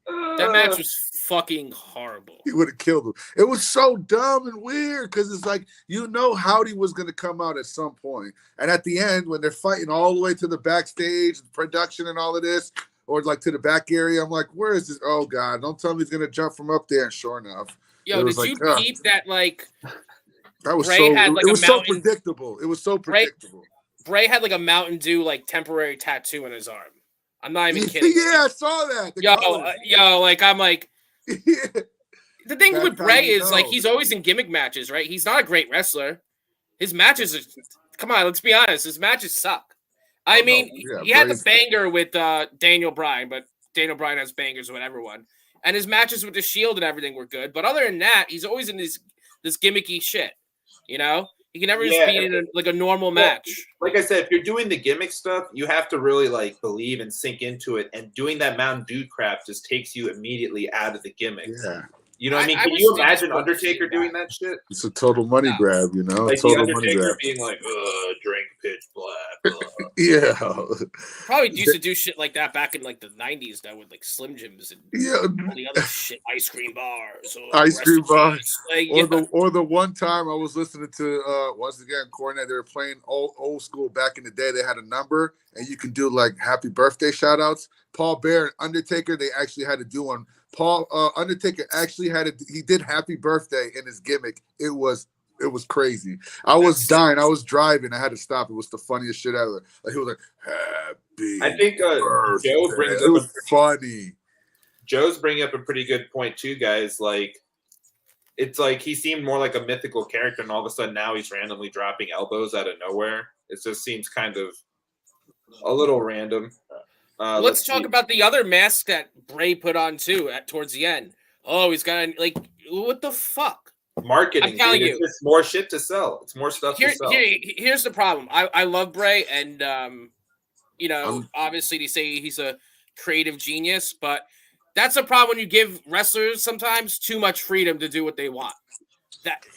[SPEAKER 2] That match was fucking horrible.
[SPEAKER 3] He would have killed him. It was so dumb and weird because it's like, Howdy was going to come out at some point. And at the end, when they're fighting all the way to the backstage, production and all of this, or like to the back area, I'm like, where is this? Oh, God, don't tell me he's going to jump from up there. And sure enough.
[SPEAKER 2] Yo, did you peep that, like,
[SPEAKER 3] that was
[SPEAKER 2] Bray had like
[SPEAKER 3] it was so predictable. It was so predictable.
[SPEAKER 2] Bray had like a Mountain Dew like temporary tattoo on his arm. I'm not even kidding.
[SPEAKER 3] Yeah, I saw that.
[SPEAKER 2] Yo, like I'm like.
[SPEAKER 3] Yeah.
[SPEAKER 2] The thing with Bray is like he's always in gimmick matches, right? He's not a great wrestler. His matches are. Come on, let's be honest. His matches suck. I mean, he had the banger with Daniel Bryan, but Daniel Bryan has bangers with everyone. And his matches with the Shield and everything were good. But other than that, he's always in this gimmicky shit. You know, he can never just be in a normal match.
[SPEAKER 1] Like I said, if you're doing the gimmick stuff, you have to really like believe and sink into it. And doing that Mountain Dew crap just takes you immediately out of the gimmick.
[SPEAKER 3] Yeah.
[SPEAKER 1] You know what I mean? Can you imagine Undertaker doing that shit?
[SPEAKER 3] It's a total money grab, you know?
[SPEAKER 1] Like
[SPEAKER 3] total
[SPEAKER 1] the Undertaker
[SPEAKER 3] money grab.
[SPEAKER 1] being like, drink pitch black.
[SPEAKER 3] Yeah.
[SPEAKER 2] Probably used to do shit like that back in like the 90s that with like Slim Jims and all the other shit, ice cream bars.
[SPEAKER 3] Ice cream bars.
[SPEAKER 2] Like,
[SPEAKER 3] or the one time I was listening to, once again, Cornette, they were playing old school back in the day. They had a number and you can do like happy birthday shout outs. Paul Bear and Undertaker, they actually had to do one. Undertaker actually he did happy birthday in his gimmick. It was crazy. I was dying. I was driving. I had to stop. It was the funniest shit ever. Like he was like, happy
[SPEAKER 1] I think
[SPEAKER 3] birthday.
[SPEAKER 1] Joe brings
[SPEAKER 3] it was funny.
[SPEAKER 1] Joe's bringing up a pretty good point too, guys. Like, it's like he seemed more like a mythical character, and all of a sudden now he's randomly dropping elbows out of nowhere. It just seems kind of a little random.
[SPEAKER 2] Let's talk about the other mask that Bray put on too towards the end. Oh, he's got like what the fuck?
[SPEAKER 1] Marketing.
[SPEAKER 2] I'm telling you,
[SPEAKER 1] it's more shit to sell. It's more stuff to sell.
[SPEAKER 2] Here's the problem. I love Bray, and obviously they say he's a creative genius, but that's a problem when you give wrestlers sometimes too much freedom to do what they want.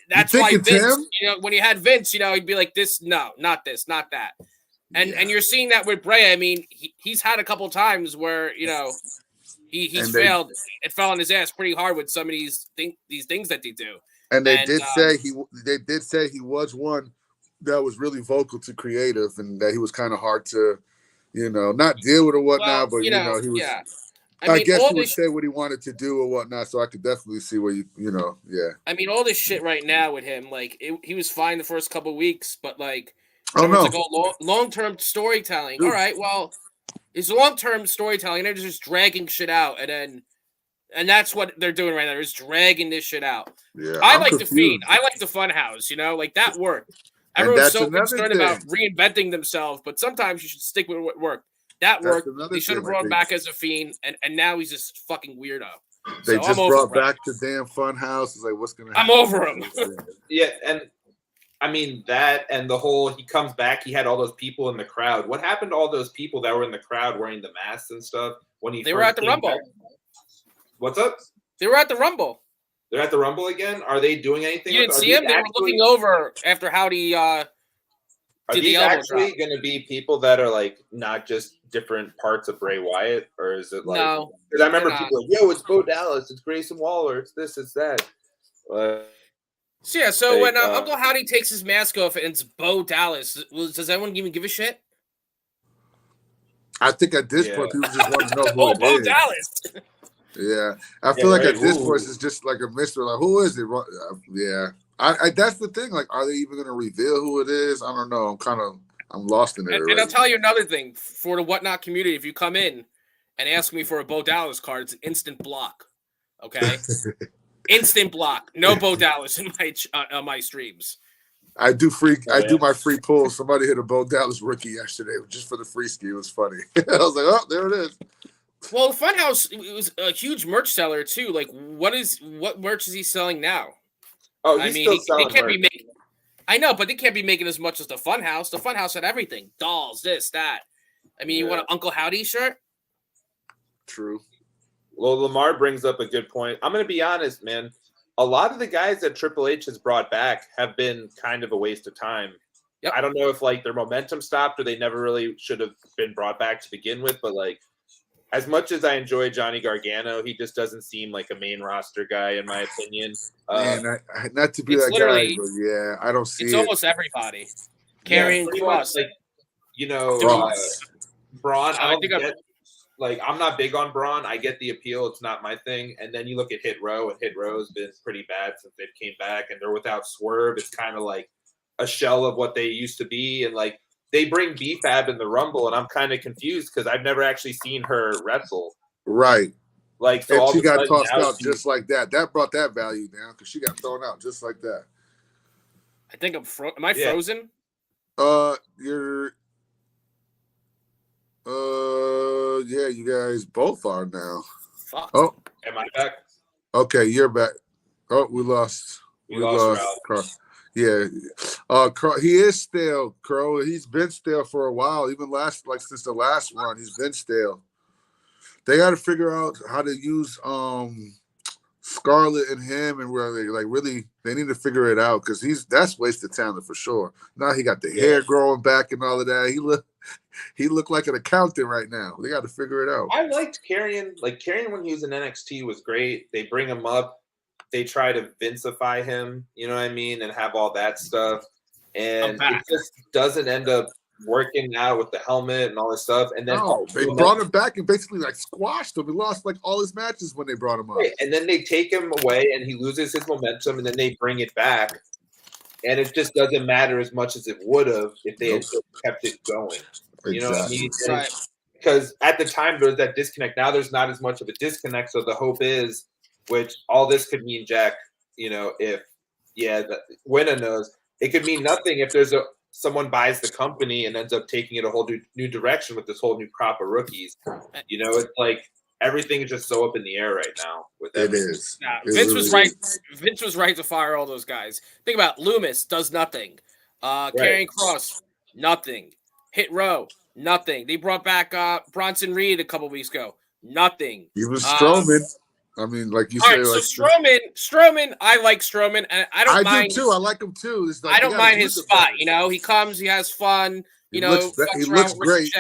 [SPEAKER 2] That's why Vince, when you had Vince, he'd be like, this, no, not this, not that. And you're seeing that with Bray. I mean, he's had a couple times where he's failed. It fell on his ass pretty hard with some of these things that they do.
[SPEAKER 3] And they did say he was one that was really vocal to creative, and that he was kind of hard to, not deal with or whatnot. But he was. Yeah. I guess he would say what he wanted to do or whatnot. So I could definitely see where yeah.
[SPEAKER 2] I mean, all this shit right now with him, like he was fine the first couple of weeks, but like. Long-term storytelling. All right, well, it's long-term storytelling. They're just dragging shit out, and that's what they're doing right now. They're just dragging this shit out.
[SPEAKER 3] Yeah,
[SPEAKER 2] I like the Fiend. I like the Funhouse. Like that worked. Everyone's so concerned about reinventing themselves, but sometimes you should stick with what worked. That worked. They should have brought him back as a Fiend, and now he's just fucking weirdo.
[SPEAKER 3] They just brought back the damn Funhouse. It's like, what's gonna happen?
[SPEAKER 2] I'm over him.
[SPEAKER 1] Yeah, and. I mean, that and the whole, he comes back, he had all those people in the crowd. What happened to all those people that were in the crowd wearing the masks and stuff when
[SPEAKER 2] they were at the Rumble?
[SPEAKER 1] Back? What's up?
[SPEAKER 2] They were at the Rumble.
[SPEAKER 1] They're at the Rumble again? Are they doing anything?
[SPEAKER 2] You didn't see them? They were looking over after Howdy
[SPEAKER 1] are these actually going to be people that are like not just different parts of Bray Wyatt? Or is it like...
[SPEAKER 2] No.
[SPEAKER 1] Because I remember people like, yo, it's Bo Dallas, it's Grayson Waller, it's this, it's that.
[SPEAKER 2] So when Uncle Howdy takes his mask off and it's Bo Dallas, does anyone even give a shit?
[SPEAKER 3] I think at this point, people just want to know who it
[SPEAKER 2] Bo
[SPEAKER 3] is.
[SPEAKER 2] Dallas.
[SPEAKER 3] Yeah. I feel like at this point, it's just like a mystery. Like, who is it? Yeah. I that's the thing. Like, are they even going to reveal who it is? I don't know. I'm lost in it.
[SPEAKER 2] And I'll tell you another thing. For the Whatnot community, if you come in and ask me for a Bo Dallas card, it's an instant block. Okay? Instant block. No Bo Dallas in my streams.
[SPEAKER 3] I do my free pull. Somebody hit a Bo Dallas rookie yesterday just for the free ski. It was funny. I was like, oh, there it is.
[SPEAKER 2] Well, Funhouse was a huge merch seller too. Like, what merch is he selling now?
[SPEAKER 1] Oh, he's still selling
[SPEAKER 2] they can't
[SPEAKER 1] merch.
[SPEAKER 2] be making. I know, but they can't be making as much as the Funhouse. The Funhouse had everything: dolls, this, that. I mean, you want an Uncle Howdy shirt?
[SPEAKER 3] True.
[SPEAKER 1] Well, Lamar brings up a good point. I'm going to be honest, man. a lot of the guys that Triple H has brought back have been kind of a waste of time.
[SPEAKER 2] Yep.
[SPEAKER 1] I don't know if like their momentum stopped or they never really should have been brought back to begin with, but like as much as I enjoy Johnny Gargano, he just doesn't seem like a main roster guy in my opinion.
[SPEAKER 3] Man, not to be
[SPEAKER 2] it's
[SPEAKER 3] that guy, but yeah, I don't see
[SPEAKER 2] it's
[SPEAKER 3] it.
[SPEAKER 2] almost everybody. Carrying Cross,
[SPEAKER 1] like Braun. I'm not big on Braun. I get the appeal. It's not my thing. And then you look at Hit Row, and Hit Row has been pretty bad since they came back, and they're without Swerve. It's kind of like a shell of what they used to be. And like they bring B-Fab in the Rumble, and I'm kind of confused because I've never actually seen her wrestle.
[SPEAKER 3] Right.
[SPEAKER 1] Like so,
[SPEAKER 3] and she got tossed out just like that. That brought that value down because she got thrown out just like that.
[SPEAKER 2] I think am I frozen?
[SPEAKER 3] You're. Yeah, you guys both are now.
[SPEAKER 2] Fuck.
[SPEAKER 3] Oh,
[SPEAKER 1] am I back?
[SPEAKER 3] Okay, you're back. Oh, we lost. We lost. Carl. Yeah, he is stale, Crow. He's been stale for a while. Even since the last run, he's been stale. They got to figure out how to use Scarlett and him, and really they need to figure it out because that's wasted talent for sure. Now he got the hair growing back and all of that. He looked like an accountant right now. They got to figure it out.
[SPEAKER 1] I liked Karrion. Like Karrion when he was in NXT was great. They bring him up. They try to Vinceify him, you know what I mean, and have all that stuff. And it just doesn't end up working out with the helmet and all this stuff. And then
[SPEAKER 3] they brought him back and basically like squashed him. He lost like all his matches when they brought him up.
[SPEAKER 1] Right. And then they take him away and he loses his momentum and then they bring it back. And it just doesn't matter as much as it would have if they had kept it going. You know what I mean? Right. Because at the time there was that disconnect. Now there's not as much of a disconnect. So the hope is, which all this could mean, Jack, you know, if Winner knows, it could mean nothing if there's someone buys the company and ends up taking it a whole new direction with this whole new crop of rookies. You know, it's like everything is just so up in the air right now. With everything.
[SPEAKER 3] It is.
[SPEAKER 2] Yeah, Vince was right. Vince was right to fire all those guys. Think about Loomis does nothing. Karrion Cross, nothing. Hit Row, nothing. They brought back Bronson Reed a couple weeks ago. Nothing.
[SPEAKER 3] He was Strowman. I mean, like you
[SPEAKER 2] say,
[SPEAKER 3] like
[SPEAKER 2] so Strowman. I like Strowman, and I don't mind.
[SPEAKER 3] I do too. I like him too. It's like,
[SPEAKER 2] I don't mind his spot. You know, he comes, he has fun. He
[SPEAKER 3] looks great.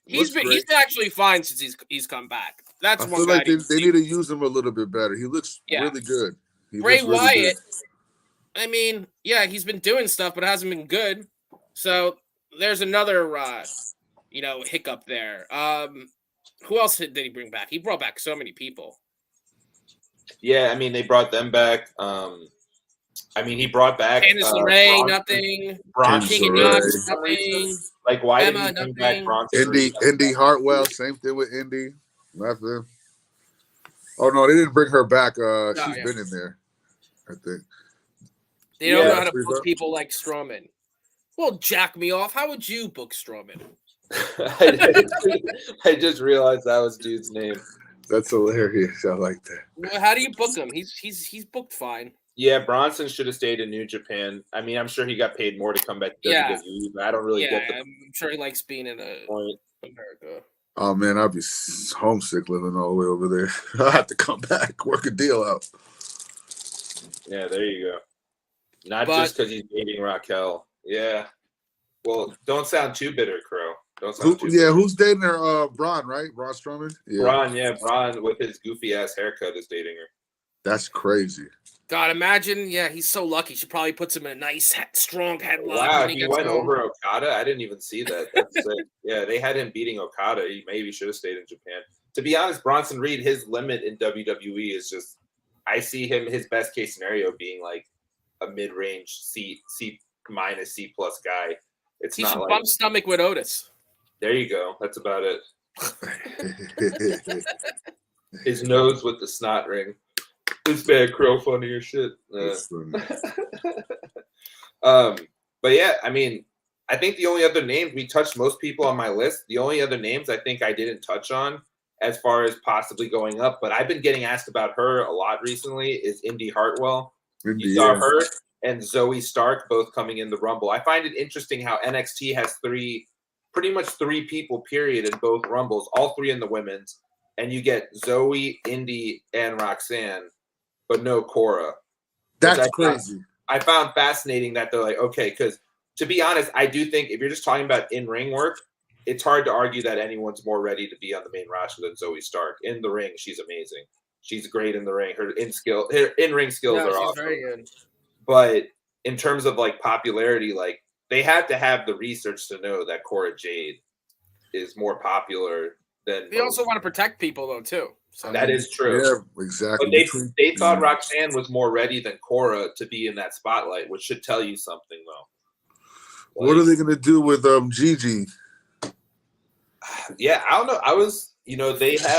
[SPEAKER 2] He's been actually fine since he's come back. That's one
[SPEAKER 3] feel
[SPEAKER 2] guy.
[SPEAKER 3] Like they need to use him a little bit better. He looks really good.
[SPEAKER 2] Bray Wyatt. I mean, he's been doing stuff, but it hasn't been good. So there's another, hiccup there. Who else did he bring back? He brought back so many people.
[SPEAKER 1] Yeah, I mean, they brought them back. He brought back
[SPEAKER 2] Candice LeRae, nothing.
[SPEAKER 1] King
[SPEAKER 2] Knox, nothing.
[SPEAKER 1] Like, why
[SPEAKER 2] Emma,
[SPEAKER 1] did he bring back Bronson?
[SPEAKER 3] Indy Hartwell, same thing with Indy. Nothing. Oh no, they didn't bring her back. She's been in there, I think.
[SPEAKER 2] They don't know how to book people like Strowman. Well, jack me off. How would you book Strowman?
[SPEAKER 1] I just realized that was dude's name.
[SPEAKER 3] That's hilarious. I like that.
[SPEAKER 2] Well, how do you book him? He's booked fine.
[SPEAKER 1] Yeah, Bronson should have stayed in New Japan. I mean, I'm sure he got paid more to come back to WWE, but I don't really get
[SPEAKER 2] I'm sure he likes being in America.
[SPEAKER 3] Oh, man, I'd be homesick living all the way over there. I'll have to come back, work a deal out.
[SPEAKER 1] Yeah, there you go. Just because he's dating Raquel. Yeah. Well, don't sound too bitter, Crow.
[SPEAKER 3] Who's dating her? Braun, right? Braun Strowman?
[SPEAKER 1] Yeah. Braun with his goofy-ass haircut is dating her.
[SPEAKER 3] That's crazy.
[SPEAKER 2] God, imagine, he's so lucky. She probably puts him in a nice, strong headlock.
[SPEAKER 1] Wow, he went over Okada? I didn't even see that. That's sick. Yeah, they had him beating Okada. He maybe should have stayed in Japan. To be honest, Bronson Reed, his limit in WWE is just, I see him, his best case scenario being like a mid-range C minus C plus guy.
[SPEAKER 2] He should bump stomach with Otis.
[SPEAKER 1] There you go. That's about it. His nose with the snot ring. This bad Crow funny as shit. But yeah, I mean, I think the only other names we touched most people on my list. The only other names I think I didn't touch on as far as possibly going up, but I've been getting asked about her a lot recently is Indy Hartwell. You saw her and Zoe Stark both coming in the Rumble. I find it interesting how NXT has pretty much three people, period, in both Rumbles, all three in the women's. And you get Zoe, Indy, and Roxanne, but no Cora.
[SPEAKER 3] That's crazy.
[SPEAKER 1] I found fascinating that they're like, okay, because to be honest, I do think if you're just talking about in-ring work, it's hard to argue that anyone's more ready to be on the main roster than Zoe Stark. In the ring, she's amazing. She's great in the ring. Her in-ring skills are awesome.
[SPEAKER 2] Very good.
[SPEAKER 1] But in terms of like popularity, like they had to have the research to know that Cora Jade is more popular than.
[SPEAKER 2] They also want to protect people though too. So
[SPEAKER 1] that is true.
[SPEAKER 3] Yeah, exactly.
[SPEAKER 1] But they thought Roxanne was more ready than Cora to be in that spotlight, which should tell you something though.
[SPEAKER 3] Like, what are they gonna do with Gigi?
[SPEAKER 1] Yeah, I don't know.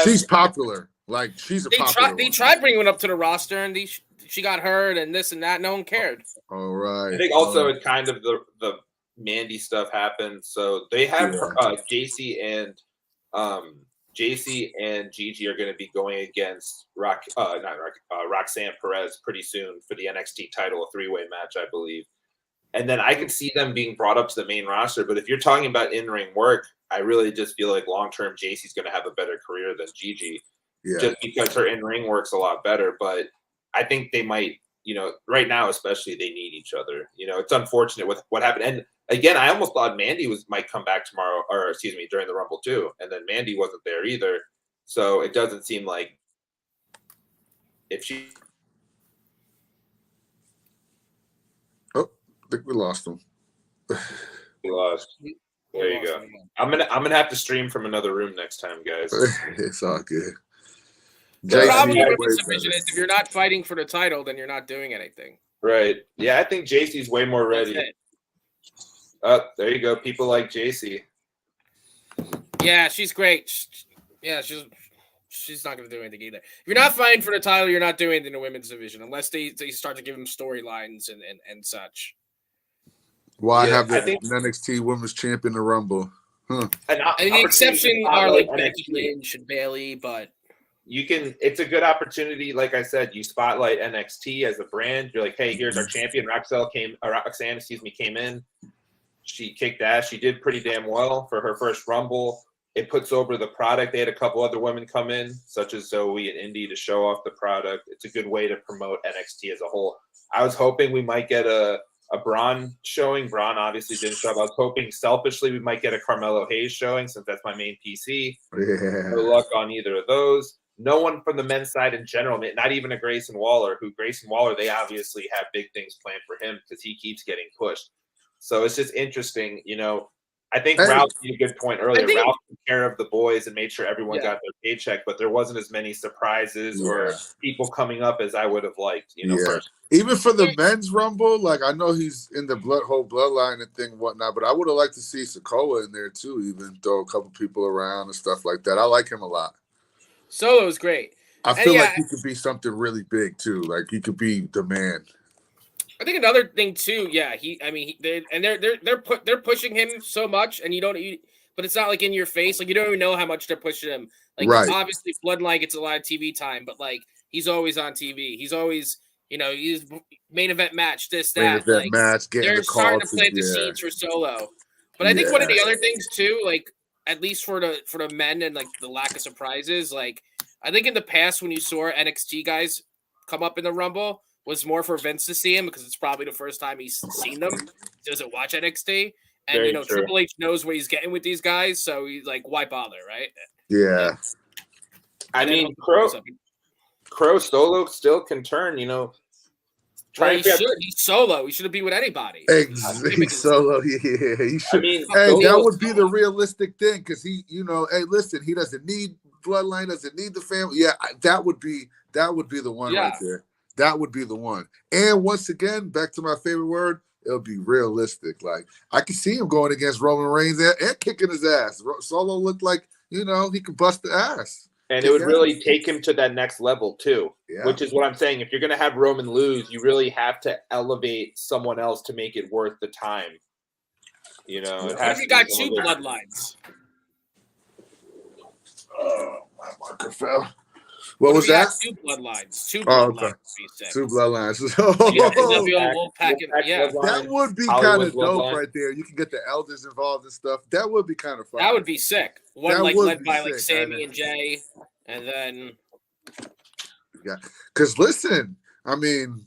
[SPEAKER 3] She's popular. Like she's a popular.
[SPEAKER 2] They tried bringing it up to the roster, and she got hurt, and this and that. No one cared.
[SPEAKER 3] All right.
[SPEAKER 1] I think also it kind of the Mandy stuff happened, so they have JC and Gigi are going to be going against Roxanne Perez pretty soon for the NXT title, a 3-way match, I believe. And then I could see them being brought up to the main roster. But if you're talking about in-ring work, I really just feel like long-term JC's going to have a better career than Gigi, just because her in-ring work's a lot better. But I think they might, right now especially, they need each other. It's unfortunate with what happened. And again, I almost thought Mandy might come back tomorrow, or excuse me, during the Rumble too. And then Mandy wasn't there either. So it doesn't seem like if she.
[SPEAKER 3] Oh, I think we lost him.
[SPEAKER 1] We lost. There you go. I'm gonna have to stream from another room next time, guys.
[SPEAKER 3] It's all good.
[SPEAKER 2] The problem with this division is if you're not fighting for the title, then you're not doing anything.
[SPEAKER 1] Right. Yeah, I think JC's way more ready. There you go. People like JC.
[SPEAKER 2] Yeah, she's great. She's not going to do anything either. If you're not fighting for the title, you're not doing anything in the women's division unless they start to give them storylines and such.
[SPEAKER 3] Why have the NXT Women's Champion in the Rumble?
[SPEAKER 2] And the exception are like Becky Lynch and Bayley, but
[SPEAKER 1] it's a good opportunity. Like I said, you spotlight NXT as a brand. You're like, hey, here's our champion. Roxanne came in. She kicked ass. She did pretty damn well for her first Rumble. It puts over the product. They had a couple other women come in, such as Zoe and Indy, to show off the product. It's a good way to promote NXT as a whole. I was hoping we might get a Braun showing. Braun obviously didn't show up. I was hoping selfishly we might get a Carmelo Hayes showing, since that's my main PC.
[SPEAKER 3] Yeah.
[SPEAKER 1] No luck on either of those. No one from the men's side in general, not even a Grayson Waller, they obviously have big things planned for him because he keeps getting pushed. So it's just interesting, I think Ralph made a good point earlier. Ralph took care of the boys and made sure everyone got their paycheck, but there wasn't as many surprises or people coming up as I would have liked, first.
[SPEAKER 3] Even for the men's Rumble, like I know he's in the whole bloodline and thing and whatnot, but I would have liked to see Sikoa in there too, even throw a couple people around and stuff like that. I like him a lot.
[SPEAKER 2] Solo's great.
[SPEAKER 3] I feel like he could be something really big too. Like he could be the man.
[SPEAKER 2] I think another thing too, they're pushing him so much, and but it's not like in your face. Like you don't even know how much they're pushing him. Like obviously, Bloodline gets a lot of TV time, but like he's always on TV. He's always, he's main event match, this, that.
[SPEAKER 3] Main event match.
[SPEAKER 2] They're starting to plant the seeds for Solo. But I think one of the other things too, like at least for the men and like the lack of surprises, like I think in the past when you saw NXT guys come up in the Rumble, was more for Vince to see him because it's probably the first time he's seen them. He doesn't watch NXT. And, Triple H knows what he's getting with these guys. So he's like, why bother, right?
[SPEAKER 3] Yeah.
[SPEAKER 1] I mean, Crow Solo still can turn,
[SPEAKER 2] He's Solo. He shouldn't be with anybody.
[SPEAKER 3] He's Solo. Yeah. He should. That would be the realistic thing because he, hey, listen, he doesn't need bloodline, doesn't need the family. Yeah, that would be the one right there. That would be the one. And once again, back to my favorite word, it'll be realistic. Like, I can see him going against Roman Reigns and kicking his ass. Solo looked like, he could bust the ass.
[SPEAKER 1] And it would really take him to that next level, too, which is what I'm saying. If you're going to have Roman lose, you really have to elevate someone else to make it worth the time.
[SPEAKER 2] What if you got two bloodlines?
[SPEAKER 3] Oh, my marker fell. What was that?
[SPEAKER 2] Two bloodlines. Two
[SPEAKER 3] bloodlines. That would be kind of dope right there. You can get the elders involved and stuff. That would be kind of fun.
[SPEAKER 2] That would be sick. One led by like Sammy and Jay, and then
[SPEAKER 3] because listen, I mean,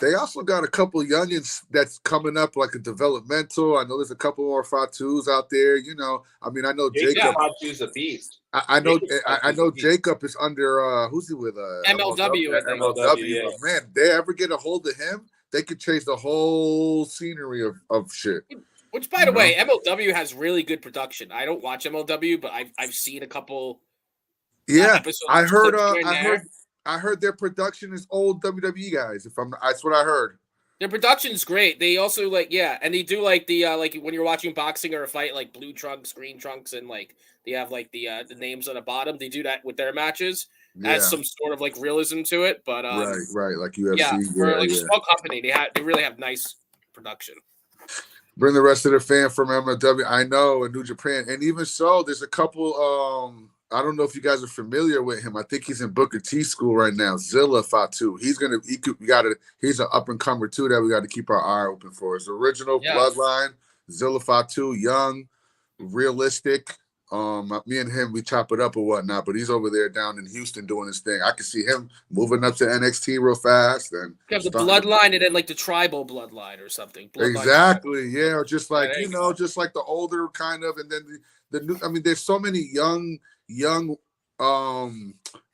[SPEAKER 3] They also got a couple youngins that's coming up, like a developmental. I know there's a couple more Fatus out there. You know, I mean, I know Jacob.
[SPEAKER 1] Fatu's a beast.
[SPEAKER 3] I know Jacob is under who's he with?
[SPEAKER 2] MLW, I think.
[SPEAKER 3] MLW.
[SPEAKER 1] Yeah.
[SPEAKER 3] But man, if they ever get a hold of him, they could change the whole scenery of shit.
[SPEAKER 2] Which, by the way, MLW has really good production. I don't watch MLW, but I've seen a couple.
[SPEAKER 3] Yeah,
[SPEAKER 2] episodes.
[SPEAKER 3] I heard their production is old WWE guys. That's what I heard.
[SPEAKER 2] Their production's great. They also and they do like the like when you're watching boxing or a fight, like blue trunks, green trunks, and like they have like the names on the bottom. They do that with their matches. Adds some sort of like realism to it. But
[SPEAKER 3] right, like UFC.
[SPEAKER 2] Yeah, for a small company, they really have nice production.
[SPEAKER 3] Bring the rest of the fan from MLW. I know, in New Japan, and even so, there's a couple. I don't know if you guys are familiar with him. I think he's in Booker T school right now. Zilla Fatu. He's an up and comer too that we got to keep our eye open for. His original bloodline, Zilla Fatu, young, realistic. Me and him, we chop it up or whatnot, but he's over there down in Houston doing his thing. I can see him moving up to NXT real fast. And
[SPEAKER 2] you have the bloodline and then like the tribal bloodline or something.
[SPEAKER 3] Exactly. Yeah. Or just like, just like the older kind of, and then the new, I mean, there's so many young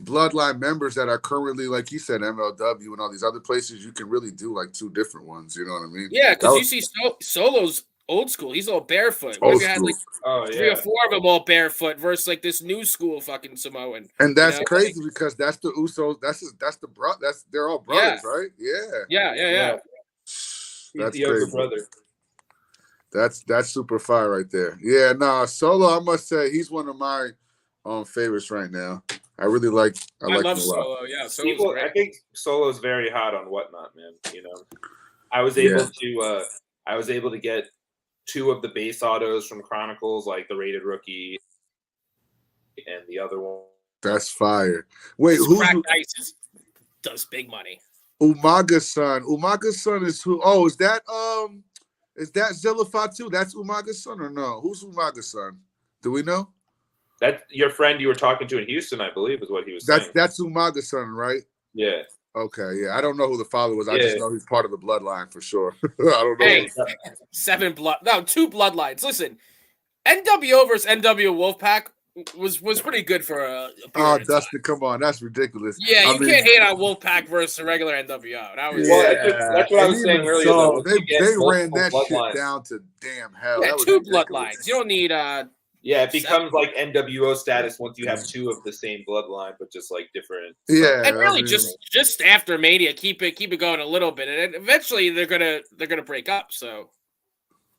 [SPEAKER 3] bloodline members that are currently, like you said, MLW and all these other places. You can really do like two different ones. You know what I mean?
[SPEAKER 2] Yeah, because you see Solo's old school. He's all barefoot.
[SPEAKER 3] Old
[SPEAKER 2] you had like 3 or 4 of them all barefoot versus like this new school fucking Samoan.
[SPEAKER 3] And that's crazy because that's the Usos. They're all brothers, right?
[SPEAKER 2] Yeah.
[SPEAKER 3] That's
[SPEAKER 1] the
[SPEAKER 3] crazy.
[SPEAKER 1] Brother.
[SPEAKER 3] That's super fire right there. Yeah, Solo, I must say he's one of my favorites right now. I really like. I love him a lot.
[SPEAKER 2] Solo. Yeah,
[SPEAKER 1] I think Solo's very hot on Whatnot, man. You know, I was able to get 2 of the base autos from Chronicles, like the Rated Rookie and the other one.
[SPEAKER 3] That's fire. Wait,
[SPEAKER 2] does big money?
[SPEAKER 3] Umaga's son. Umaga's son is who? Oh, is that Zilla Fatu? That's Umaga's son or no? Who's Umaga's son? Do we know?
[SPEAKER 1] That's your friend you were talking to in Houston, I believe, is what he was saying.
[SPEAKER 3] That's Umaga's son, right?
[SPEAKER 1] Yeah.
[SPEAKER 3] Okay, yeah. I don't know who the father was. I just know he's part of the bloodline for sure. I don't know.
[SPEAKER 2] Hey, 2 bloodlines. Listen, NWO versus NWO Wolfpack was pretty good for a period.
[SPEAKER 3] Oh, Dustin, come on. That's ridiculous.
[SPEAKER 2] Yeah, you can't hate on Wolfpack versus a regular NWO. That was
[SPEAKER 1] that's what I was saying earlier.
[SPEAKER 3] So they ran that shit down to damn hell.
[SPEAKER 2] Yeah, 2 bloodlines. You don't need
[SPEAKER 1] it becomes like NWO status once you have 2 of the same bloodline, but just like different.
[SPEAKER 3] Yeah,
[SPEAKER 2] and really just after Mania, keep it going a little bit, and eventually they're gonna break up. So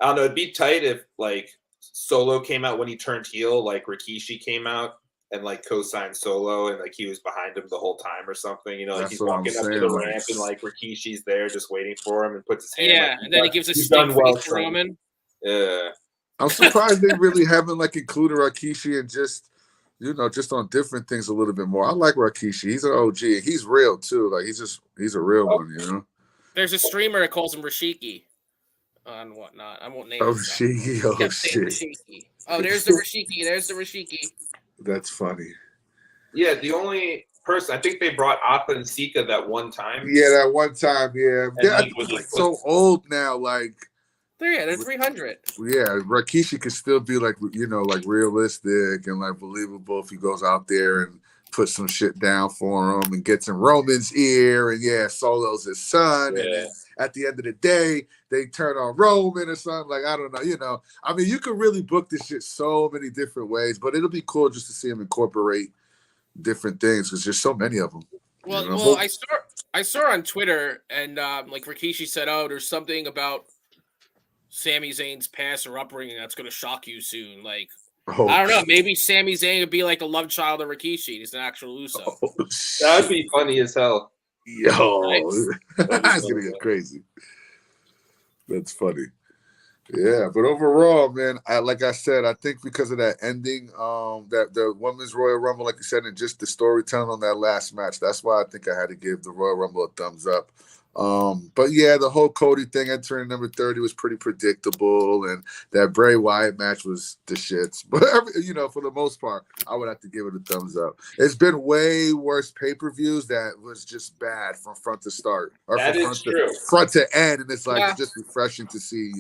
[SPEAKER 1] I don't know. It'd be tight if like Solo came out when he turned heel, like Rikishi came out and like co-signed Solo, and like he was behind him the whole time or something. You know, like he's walking up to the ramp and like Rikishi's there just waiting for him and puts his hand.
[SPEAKER 2] Yeah, and then he gives a stick for Roman.
[SPEAKER 1] Yeah.
[SPEAKER 3] I'm surprised they really haven't like included Rikishi and just on different things a little bit more. I like Rikishi. He's an OG. He's real too. Like he's a real one, you know.
[SPEAKER 2] There's a streamer that calls him Rashiki on Whatnot. I won't name him.
[SPEAKER 3] Rashiki. Oh shit.
[SPEAKER 2] Rashiki. Oh, there's the Rashiki. There's the Rashiki.
[SPEAKER 3] That's funny.
[SPEAKER 1] Yeah, the only person I think they brought Appa and Sika that one time.
[SPEAKER 3] Yeah, that one time. Yeah, they're so old now. Like.
[SPEAKER 2] They're 300.
[SPEAKER 3] Yeah, Rikishi could still be like like realistic and like believable if he goes out there and puts some shit down for him and gets in Roman's ear and Solo's his son. Yeah. And then at the end of the day, they turn on Roman or something. Like, I don't know, I mean, you could really book this shit so many different ways, but it'll be cool just to see him incorporate different things because there's so many of them.
[SPEAKER 2] Well, I saw on Twitter and like Rikishi said, there's something about Sami Zayn's past or upbringing that's going to shock you soon. Like, I don't know. Maybe Sami Zayn would be like the love child of Rikishi. He's an actual Uso.
[SPEAKER 1] That would be funny as hell.
[SPEAKER 3] Yo, that's going to get crazy. That's funny. Yeah, but overall, man, like I said, I think because of that ending, that the Women's Royal Rumble, like you said, and just the storytelling on that last match, that's why I think I had to give the Royal Rumble a thumbs up. But yeah, the whole Cody thing entering number 30 was pretty predictable, and that Bray Wyatt match was the shits. But for the most part, I would have to give it a thumbs up. It's been way worse pay-per-views that was just bad from front to start, or
[SPEAKER 1] that
[SPEAKER 3] from
[SPEAKER 1] is true.
[SPEAKER 3] front to end, and it's like it's just refreshing to see.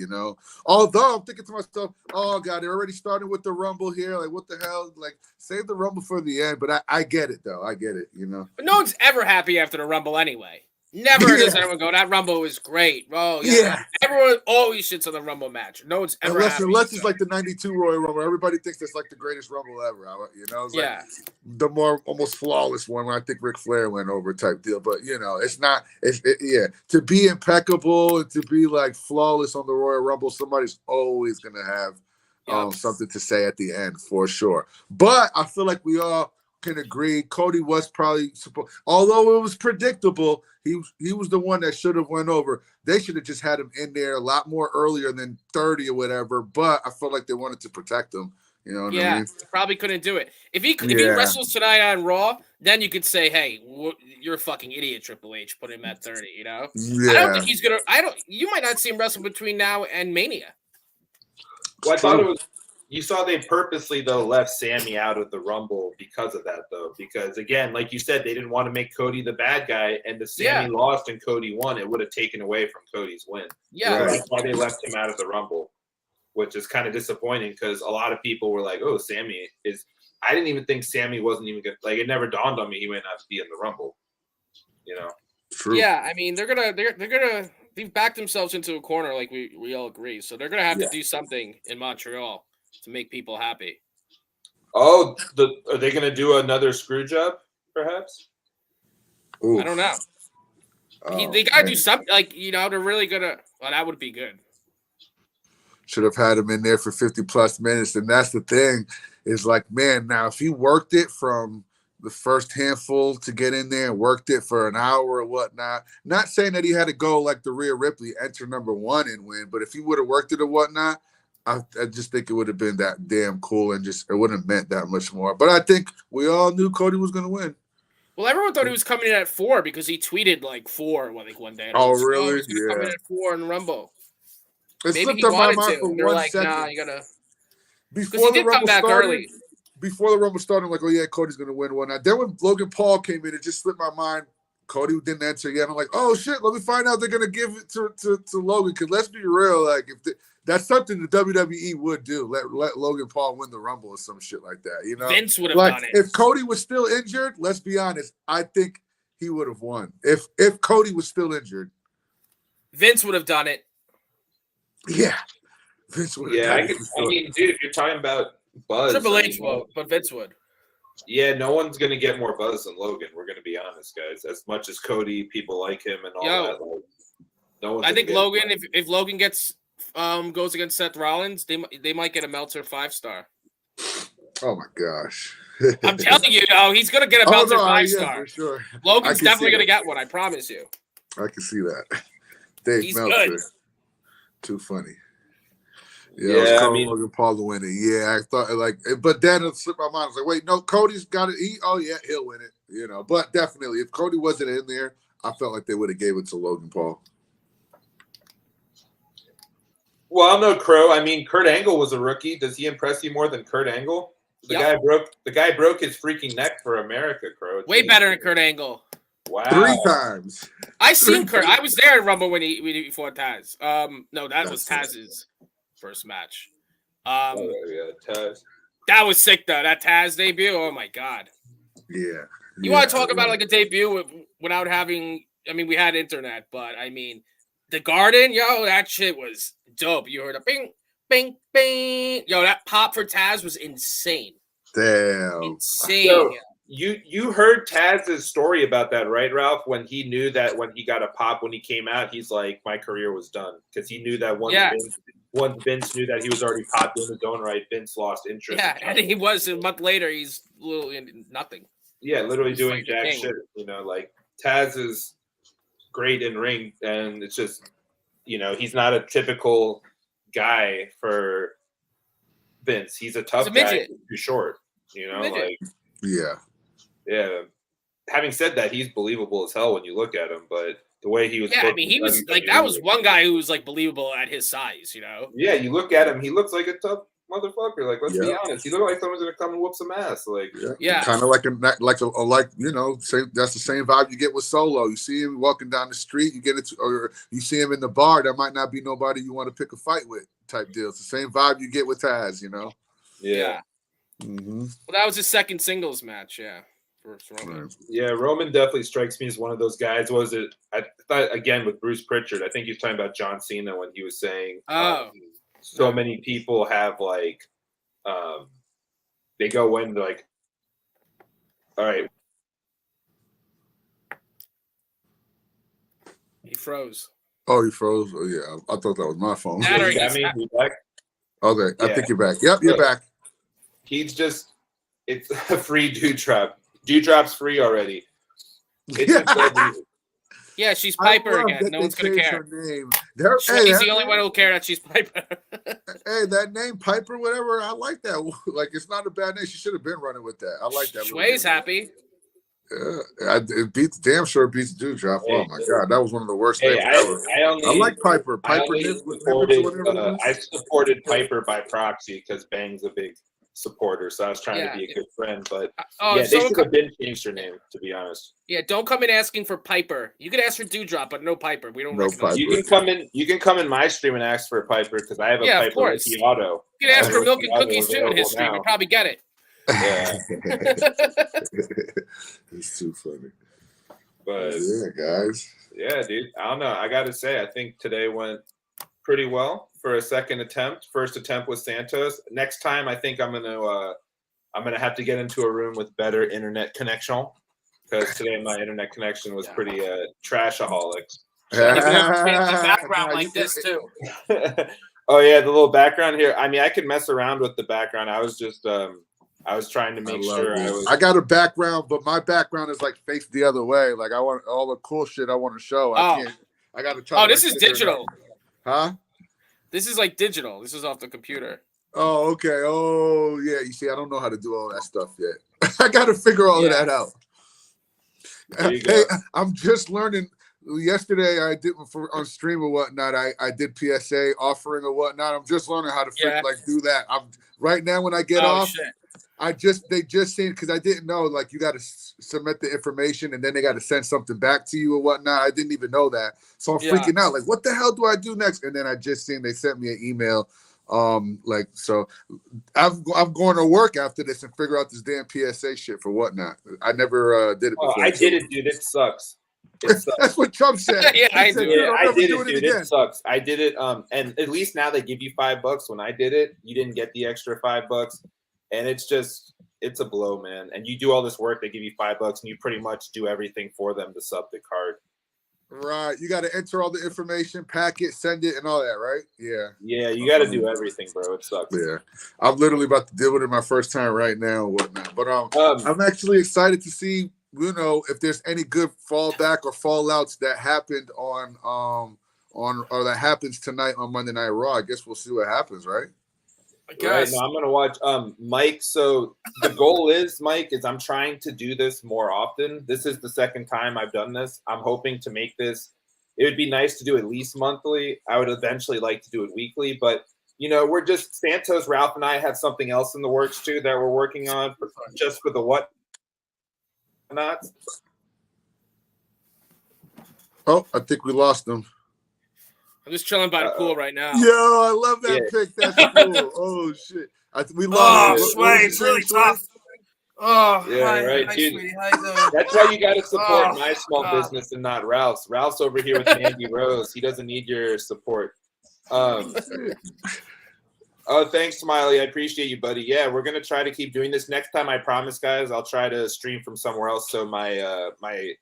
[SPEAKER 3] Although I'm thinking to myself, oh god, they're already starting with the Rumble here. Like, what the hell? Like, save the Rumble for the end. But I get it though. I get it.
[SPEAKER 2] But no one's ever happy after the Rumble anyway. Never does anyone go, that Rumble was great. Oh, yeah. Everyone always shits on the Rumble match. No one's ever
[SPEAKER 3] unless it's like the 92 Royal Rumble. Everybody thinks that's like the greatest Rumble ever. It's like the more almost flawless one when I think Ric Flair went over type deal. But, it's not. To be impeccable and to be like flawless on the Royal Rumble, somebody's always going to have something to say at the end for sure. But I feel like we all can agree Cody was probably although it was predictable, he was the one that should have went over. They should have just had him in there a lot more earlier than 30 or whatever, but I felt like they wanted to protect him. You know what I mean?
[SPEAKER 2] Probably couldn't do it. If he wrestles tonight on Raw, then you could say, hey, you're a fucking idiot, Triple H, put him at 30, I don't think he's gonna you might not see him wrestle between now and Mania.
[SPEAKER 1] Well, I thought it was. You saw they purposely, though, left Sammy out of the Rumble because of that, though. Because, again, like you said, they didn't want to make Cody the bad guy. And if Sammy lost and Cody won, it would have taken away from Cody's win. Yeah. So that's why they left him out of the Rumble, which is kind of disappointing because a lot of people were like, oh, Sammy is – I didn't even think Sammy wasn't even good. Like, it never dawned on me he might not be in the Rumble,
[SPEAKER 3] True.
[SPEAKER 2] Yeah, I mean, they're gonna they've backed themselves into a corner like we all agree. So they're going to have to do something in Montreal to make people happy.
[SPEAKER 1] Oh, are they going to do another screw job, perhaps?
[SPEAKER 2] Oof. I don't know. They got to do something, they're really going to – well, that would be good.
[SPEAKER 3] Should have had him in there for 50-plus minutes, and that's the thing is like, man, now if he worked it from the first handful to get in there and worked it for an hour or whatnot, not saying that he had to go like the Rhea Ripley, enter number 1 and win, but if he would have worked it or whatnot, I just think it would have been that damn cool and just it wouldn't have meant that much more. But I think we all knew Cody was going to win.
[SPEAKER 2] Well, everyone thought he was coming in at 4 because he tweeted like 4 one day.
[SPEAKER 3] Oh, really?
[SPEAKER 2] He's coming in at 4 in Rumble.
[SPEAKER 3] It
[SPEAKER 2] Maybe
[SPEAKER 3] slipped
[SPEAKER 2] he
[SPEAKER 3] up my
[SPEAKER 2] wanted
[SPEAKER 3] mind
[SPEAKER 2] to.
[SPEAKER 3] for
[SPEAKER 2] They're
[SPEAKER 3] 1
[SPEAKER 2] like,
[SPEAKER 3] second.
[SPEAKER 2] nah, you gotta.
[SPEAKER 3] Before
[SPEAKER 2] he
[SPEAKER 3] the
[SPEAKER 2] did
[SPEAKER 3] Rumble
[SPEAKER 2] come back
[SPEAKER 3] started,
[SPEAKER 2] early.
[SPEAKER 3] Before the Rumble started, I'm like, oh yeah, Cody's going to win one. Then when Logan Paul came in, it just slipped my mind. Cody didn't enter yet. I'm like, oh shit, let me find out they're going to give it to Logan. Because let's be real, like that's something the WWE would do. Let Logan Paul win the Rumble or some shit like that.
[SPEAKER 2] Vince would have done it.
[SPEAKER 3] If Cody was still injured, let's be honest, I think he would have won. If Cody was still injured,
[SPEAKER 2] Vince would have done it.
[SPEAKER 3] Yeah, Vince would have done it.
[SPEAKER 1] I mean, dude, if you're talking about buzz,
[SPEAKER 2] Triple H would, but Vince would.
[SPEAKER 1] Yeah, no one's gonna get more buzz than Logan. We're gonna be honest, guys. As much as Cody, people like him and all that. Like, no one's.
[SPEAKER 2] I think Logan, if Logan gets goes against Seth Rollins, they might get a Meltzer 5-star.
[SPEAKER 3] Oh my gosh!
[SPEAKER 2] I'm telling you, he's gonna get a Meltzer 5-star.
[SPEAKER 3] For sure.
[SPEAKER 2] Logan's definitely gonna get one. I promise you.
[SPEAKER 3] I can see that. Dave
[SPEAKER 2] he's
[SPEAKER 3] Meltzer.
[SPEAKER 2] Good.
[SPEAKER 3] Too funny. Yeah, I mean, Logan Paul to win it. Yeah, I thought but then it slipped my mind. I was like, wait, no, Cody's got it. He'll win it. But definitely, if Cody wasn't in there, I felt like they would have gave it to Logan Paul.
[SPEAKER 1] Well, no, Crow. I mean, Kurt Angle was a rookie. Does he impress you more than Kurt Angle? The guy broke his freaking neck for America, Crow.
[SPEAKER 2] Way better than Kurt Angle.
[SPEAKER 1] Wow.
[SPEAKER 3] 3 times.
[SPEAKER 2] I seen Kurt. I was there at Rumble when he fought Taz. No, that was Taz's first match.
[SPEAKER 1] Taz.
[SPEAKER 2] That was sick though. That Taz debut. Oh my god.
[SPEAKER 3] Yeah.
[SPEAKER 2] You want to talk about like a debut without having? I mean, we had internet, but I mean, the Garden, that shit was dope. You heard a bing, bing, bing. That pop for Taz was insane.
[SPEAKER 3] Damn.
[SPEAKER 2] Insane.
[SPEAKER 1] So, you heard Taz's story about that, right, Ralph? When he knew that when he got a pop when he came out, he's like, my career was done because he knew that once Vince knew that he was already popped in his own right, Vince lost interest.
[SPEAKER 2] Yeah, and he was a month later. He's nothing.
[SPEAKER 1] Yeah, literally doing jack shit. Like Taz is great in ring, and it's just, he's not a typical guy for Vince. He's a tough guy, too short. Yeah. Having said that, he's believable as hell when you look at him, but The way he was.
[SPEAKER 2] Yeah, I mean, he was like that was one guy who was like believable at his size, you know.
[SPEAKER 1] Yeah, you look at him, he looks like a tough motherfucker. Like, let's be honest, he looked like someone's gonna come and whoop some ass. Like,
[SPEAKER 3] kind of like you know, that's the same vibe you get with Solo. You see him walking down the street, you get it, or you see him in the bar. There might not be nobody you want to pick a fight with, type deal. It's the same vibe you get with Taz, you know.
[SPEAKER 2] Yeah.
[SPEAKER 3] Mm-hmm.
[SPEAKER 2] Well, that was his second singles match. Yeah.
[SPEAKER 1] Roman. Yeah, Roman definitely strikes me as one of those guys. Was it? I thought again with Bruce Pritchard. I think he was talking about John Cena when he was saying, so many people have like, they go in like, all right.
[SPEAKER 2] He froze.
[SPEAKER 3] Oh, he froze. Oh yeah, I thought that was my phone.
[SPEAKER 1] You got me? You back?
[SPEAKER 3] Okay, yeah. I think you're back. Yep, you're back.
[SPEAKER 1] He's just, it's a free Dewdrop. Dewdrop's free already.
[SPEAKER 2] Yeah, she's Piper again. No one's gonna care.
[SPEAKER 3] He's
[SPEAKER 2] the only one who'll care that she's Piper.
[SPEAKER 3] Hey, that name Piper, whatever. I like that. Like, it's not a bad name. She should have been running with that. I like that.
[SPEAKER 2] Schway's happy.
[SPEAKER 3] Yeah, it beats damn sure beats Dewdrop. Oh my god, that was one of the worst names ever. I like Piper.
[SPEAKER 1] I supported Piper by proxy because Bang's a big supporter, so I was trying to be a good friend. But they should have been changed her name, to be honest.
[SPEAKER 2] Yeah, don't come in asking for Piper. You can ask for Dewdrop, but no Piper. We don't.
[SPEAKER 3] Piper.
[SPEAKER 1] You can come in my stream and ask for a Piper because I have a Piper Ricky Auto.
[SPEAKER 2] You can ask for Milk and Cookies too in his stream. You'll probably get it.
[SPEAKER 1] Yeah,
[SPEAKER 3] it's too funny.
[SPEAKER 1] But
[SPEAKER 3] yeah, guys.
[SPEAKER 1] Yeah, dude. I don't know. I got to say, I think today went pretty well for a second attempt. First attempt was Santos. Next time, I think I'm gonna have to get into a room with better internet connection because today my internet connection was pretty trashaholic.
[SPEAKER 2] Background like this too.
[SPEAKER 1] Oh yeah, the little background here. I mean, I could mess around with the background. I was just I was trying to make sure
[SPEAKER 3] I got a background, but my background is like faced the other way. Like I want all the cool shit I want to show. I got to try.
[SPEAKER 2] Oh, this is digital.
[SPEAKER 3] Huh?
[SPEAKER 2] This is like digital. This is off the computer.
[SPEAKER 3] Oh, okay. Oh, yeah. You see, I don't know how to do all that stuff yet. I got to figure all of that out. Hey, I'm just learning. Yesterday, I did on stream or whatnot. I did PSA offering or whatnot. I'm just learning how to do that. I'm right now when I get off. Shit. They just seen because I didn't know like you got to submit the information and then they got to send something back to you or whatnot. I didn't even know that, so I'm freaking out. Like, what the hell do I do next? And then I just seen they sent me an email. So I'm going to work after this and figure out this damn PSA shit for whatnot. I never did it before.
[SPEAKER 1] I did it, dude. It sucks.
[SPEAKER 3] That's what Trump said.
[SPEAKER 2] Yeah, I do.
[SPEAKER 1] Yeah, I did it, dude. It sucks. I did it. And at least now they give you $5. When I did it, you didn't get the extra $5. And it's a blow, man. And you do all this work, they give you $5, and you pretty much do everything for them to sub the card.
[SPEAKER 3] Right. You got to enter all the information, pack it, send it, and all that, right? Yeah.
[SPEAKER 1] Yeah, you got to do everything, bro. It sucks.
[SPEAKER 3] Yeah. I'm literally about to deal with it my first time right now and whatnot. But I'm actually excited to see, if there's any good fallback or fallouts that happened or that happens tonight on Monday Night Raw. I guess we'll see what happens, right?
[SPEAKER 1] Right now, I'm gonna watch Mike. So the goal is, Mike, is I'm trying to do this more often. This is the second time I've done this. I'm hoping to make this. It would be nice to do at least monthly. I would eventually like to do it weekly, but we're just Santos, Ralph, and I have something else in the works too that we're working on just for the what not.
[SPEAKER 3] Oh, I think we lost them.
[SPEAKER 2] I'm just chilling by the pool right now.
[SPEAKER 3] Yo, I love that pick. That's cool. Oh shit, we lost.
[SPEAKER 2] Oh, Schway, it's really tough. Oh,
[SPEAKER 1] yeah, right, dude. That's why you got to support my small business and not Ralph's. Ralph's over here with Andy Rose. He doesn't need your support. Oh, thanks, Smiley. I appreciate you, buddy. Yeah, we're gonna try to keep doing this. Next time, I promise, guys, I'll try to stream from somewhere else so my my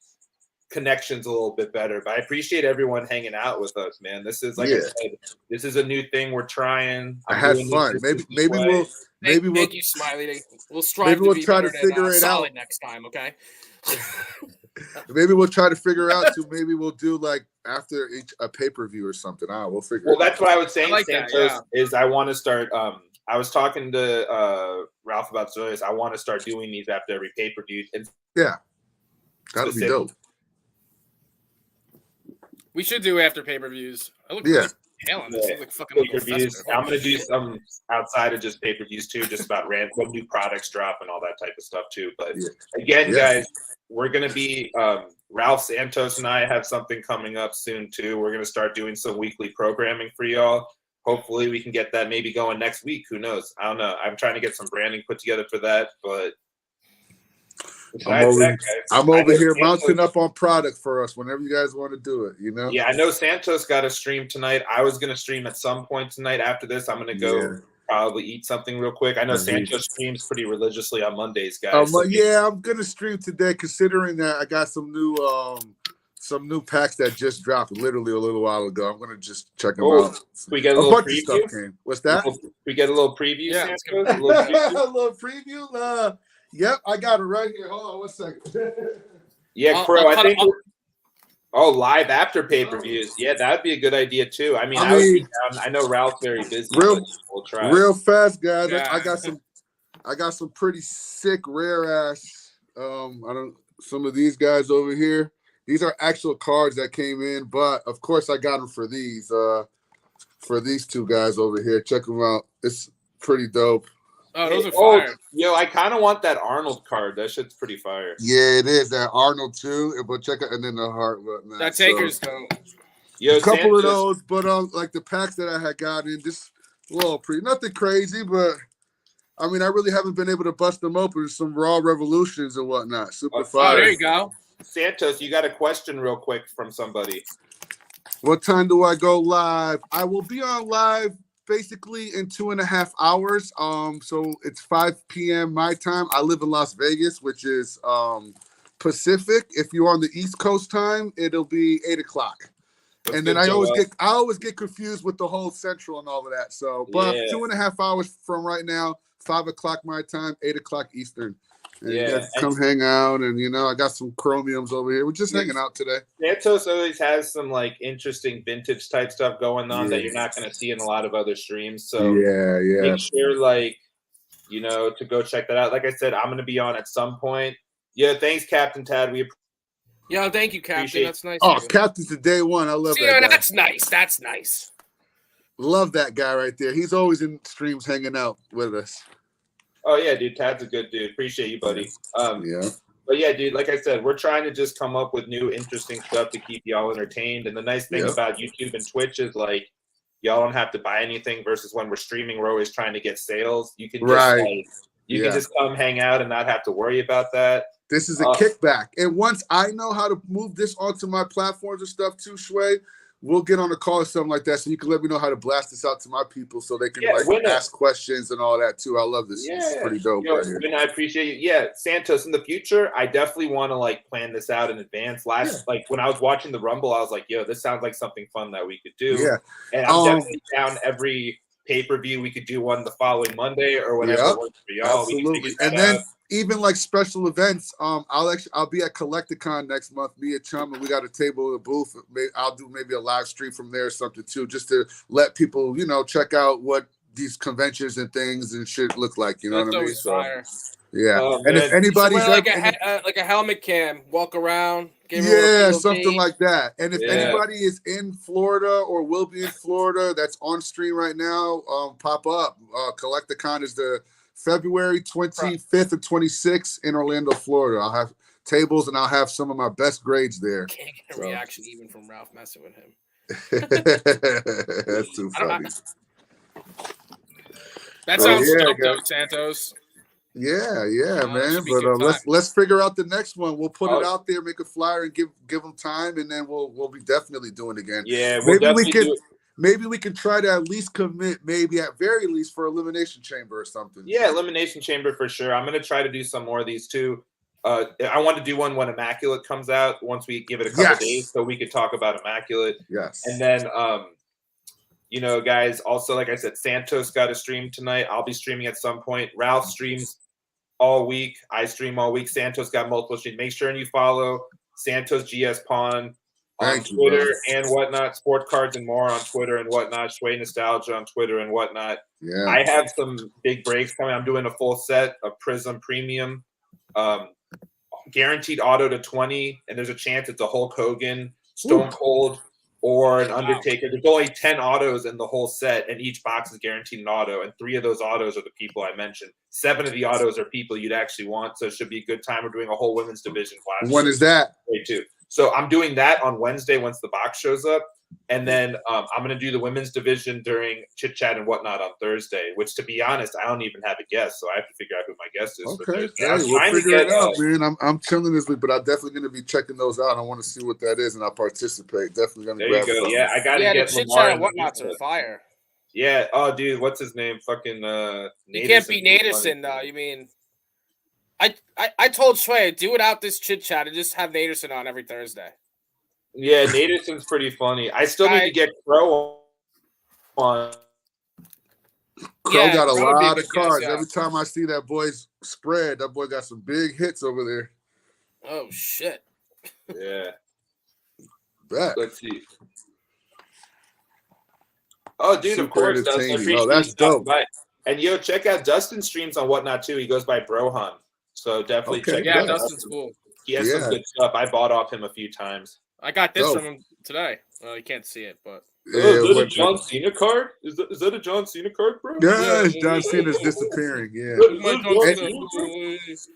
[SPEAKER 1] connection's a little bit better. But I appreciate everyone hanging out with us, man. This is I said, this is a new thing we're trying.
[SPEAKER 3] I had fun. Maybe we'll
[SPEAKER 2] thank you, Smiley. We'll strive. Maybe
[SPEAKER 3] we'll try to figure it out
[SPEAKER 2] next time. Okay.
[SPEAKER 3] Maybe we'll try to figure out too. Maybe we'll do like after a pay-per-view or something. We'll figure.
[SPEAKER 1] Well, that's what I was saying. Like Santos, is I want to start. I was talking to Ralph about this. I want to start doing these after every pay-per-view.
[SPEAKER 3] Yeah, that'll be dope.
[SPEAKER 2] We should do after pay-per-views. I look
[SPEAKER 3] Yeah.
[SPEAKER 2] hell on this. It's like fucking
[SPEAKER 1] pay-per-views. I'm gonna do some outside of just pay-per-views too, just about when new products drop and all that type of stuff too. But again, guys, we're gonna be Ralph Santos and I have something coming up soon too. We're gonna start doing some weekly programming for y'all. Hopefully we can get that maybe going next week. Who knows? I don't know. I'm trying to get some branding put together for that, but
[SPEAKER 3] I'm over here mounting up on product for us whenever you guys want to do it, you know?
[SPEAKER 1] Yeah, I know Santos got a stream tonight. I was going to stream at some point tonight. After this, I'm going to go probably eat something real quick. I know Santos streams pretty religiously on Mondays, guys.
[SPEAKER 3] I'm going to stream today considering that I got some new packs that just dropped literally a little while ago. I'm going to just check them out.
[SPEAKER 1] We get a little
[SPEAKER 3] bunch
[SPEAKER 1] preview?
[SPEAKER 3] of stuff came. What's that?
[SPEAKER 1] We get a little preview,
[SPEAKER 2] Yeah.
[SPEAKER 1] Santos? A little preview?
[SPEAKER 3] A little preview? Yep, I got it right here. Hold on 1 second.
[SPEAKER 1] Yeah, Crow, I think. Live after pay-per-views. Yeah, that'd be a good idea too. I mean, I would be down. I know Ralph's very busy. We'll try.
[SPEAKER 3] Real fast, guys.
[SPEAKER 2] Yeah.
[SPEAKER 3] I got some pretty sick, rare ass. Some of these guys over here. These are actual cards that came in, but of course I got them for these two guys over here. Check them out. It's pretty dope.
[SPEAKER 2] Oh, those are fire.
[SPEAKER 1] Yo, I kind of want that Arnold card. That shit's pretty fire.
[SPEAKER 3] Yeah, it is. That Arnold too. But check out, and then the heart. Man.
[SPEAKER 2] That Taker's dope.
[SPEAKER 1] Yo,
[SPEAKER 3] a couple of those, but like the packs that I had gotten, just a little pretty, nothing crazy, but I mean, I really haven't been able to bust them open. Some raw revolutions and whatnot. Super fire.
[SPEAKER 2] Oh, there you go.
[SPEAKER 1] Santos, you got a question real quick from somebody.
[SPEAKER 3] What time do I go live? I will be on live basically in 2.5 hours. So it's 5 p.m. my time. I live in Las Vegas, which is Pacific. If you're on the East Coast time, it'll be 8 o'clock. And then I always get confused with the whole Central and all of that. So, but 2.5 hours from right now, 5 o'clock my time, 8 o'clock Eastern. And you guys come hang out, and I got some chromiums over here. We're just hanging out today.
[SPEAKER 1] Santos always has some like interesting vintage type stuff going on that you're not going to see in a lot of other streams. So make sure to go check that out. Like I said, I'm going to be on at some point. Yeah, thanks, Captain Tad.
[SPEAKER 2] Thank you, Captain. That's nice.
[SPEAKER 3] Oh, Captain's the day one. I love that guy.
[SPEAKER 2] That's nice. That's nice.
[SPEAKER 3] Love that guy right there. He's always in streams hanging out with us.
[SPEAKER 1] Oh, yeah, dude. Tad's a good dude. Appreciate you, buddy. But, yeah, dude, like I said, we're trying to just come up with new interesting stuff to keep y'all entertained. And the nice thing about YouTube and Twitch is, like, y'all don't have to buy anything versus when we're streaming, we're always trying to get sales. You can just, can just come hang out and not have to worry about that.
[SPEAKER 3] This is a kickback. And once I know how to move this onto my platforms and stuff too, Schway, we'll get on a call or something like that, so you can let me know how to blast this out to my people so they can ask questions and all that too. I love this. It's pretty dope right here.
[SPEAKER 1] I appreciate you. Yeah, Santos, in the future, I definitely want to plan this out in advance. When I was watching the Rumble, I was like, yo, this sounds like something fun that we could do. Yeah. And I'm definitely down every pay-per-view. We could do one the following Monday or whatever works for y'all.
[SPEAKER 3] Absolutely. And then even like special events, I'll be at Collecticon next month. Me and Chum, and we got a table in the booth. I'll do maybe a live stream from there or something too, just to let people, check out what these conventions and things and shit look like. You know what I mean?
[SPEAKER 2] Fire.
[SPEAKER 3] Yeah. And if anybody's
[SPEAKER 2] like a helmet cam, walk around.
[SPEAKER 3] Something like that. And if anybody is in Florida or will be in Florida that's on stream right now, pop up. Collecticon is the February 25th and 26th in Orlando, Florida. I'll have tables and I'll have some of my best grades there.
[SPEAKER 2] Can't get a reaction even from Ralph messing with him.
[SPEAKER 3] That's too funny.
[SPEAKER 2] That sounds dope, Santos.
[SPEAKER 3] Yeah, man. But let's figure out the next one. We'll put it out there, make a flyer, and give them time, and then we'll be definitely doing it again.
[SPEAKER 1] Yeah,
[SPEAKER 3] maybe we can try to at least commit, maybe at very least for Elimination Chamber or something.
[SPEAKER 1] Yeah, Elimination Chamber for sure. I'm gonna try to do some more of these too. I want to do one when Immaculate comes out. Once we give it a couple days, so we could talk about Immaculate.
[SPEAKER 3] Yes,
[SPEAKER 1] and then guys. Also, like I said, Santos got a stream tonight. I'll be streaming at some point. Ralph streams all week. I stream all week. Santos got multiple streams. Make sure and you follow Santos GS Pawn on Twitter and whatnot. Sport Cards and More on Twitter and whatnot. Schway Nostalgia on Twitter and whatnot.
[SPEAKER 3] Yeah.
[SPEAKER 1] I have some big breaks coming. I'm doing a full set of Prism Premium. Guaranteed auto to 20, and there's a chance it's a Hulk Hogan, Stone Cold, or an Undertaker. There's only 10 autos in the whole set, and each box is guaranteed an auto. And 3 of those autos are the people I mentioned. 7 of the autos are people you'd actually want. So it should be a good time. We're doing a whole women's division class.
[SPEAKER 3] When is that?
[SPEAKER 1] Too. So I'm doing that on Wednesday once the box shows up. And then I'm going to do the women's division during Chit Chat and Whatnot on Thursday, which, to be honest, I don't even have a guest. So I have to figure out who my guest is.
[SPEAKER 3] Okay, we'll figure it out, man. I'm chilling this week, but I'm definitely going to be checking those out. I want to see what that is, and I'll participate. Definitely going to grab
[SPEAKER 1] There you go.
[SPEAKER 3] something.
[SPEAKER 1] Yeah, I got to get
[SPEAKER 2] the Chit Chat and Whatnots are fire.
[SPEAKER 1] Yeah. Oh, dude, what's his name? Fucking
[SPEAKER 2] you can't beat Naderson, though. You mean I told Schway, do it out this Chit Chat and just have Naderson on every Thursday.
[SPEAKER 1] Yeah, Naderson's pretty funny. I still need to get Crow on.
[SPEAKER 3] Crow got a lot of cards. Every time I see that boy's spread, that boy got some big hits over there.
[SPEAKER 2] Oh, shit.
[SPEAKER 1] Yeah.
[SPEAKER 3] Bet.
[SPEAKER 1] Let's see. Oh, dude,
[SPEAKER 3] Super
[SPEAKER 1] of course. Dustin,
[SPEAKER 3] that's dope.
[SPEAKER 1] And, check out Dustin's streams on Whatnot, too. He goes by Brohan. So definitely check it out.
[SPEAKER 2] Yeah, Dustin's cool.
[SPEAKER 1] He has some good stuff. I bought off him a few times.
[SPEAKER 2] I got this from him today. Well, you can't see it, but
[SPEAKER 1] is that a John Cena card? Is that a John Cena card, bro?
[SPEAKER 3] Yeah, John Cena's disappearing. Yeah.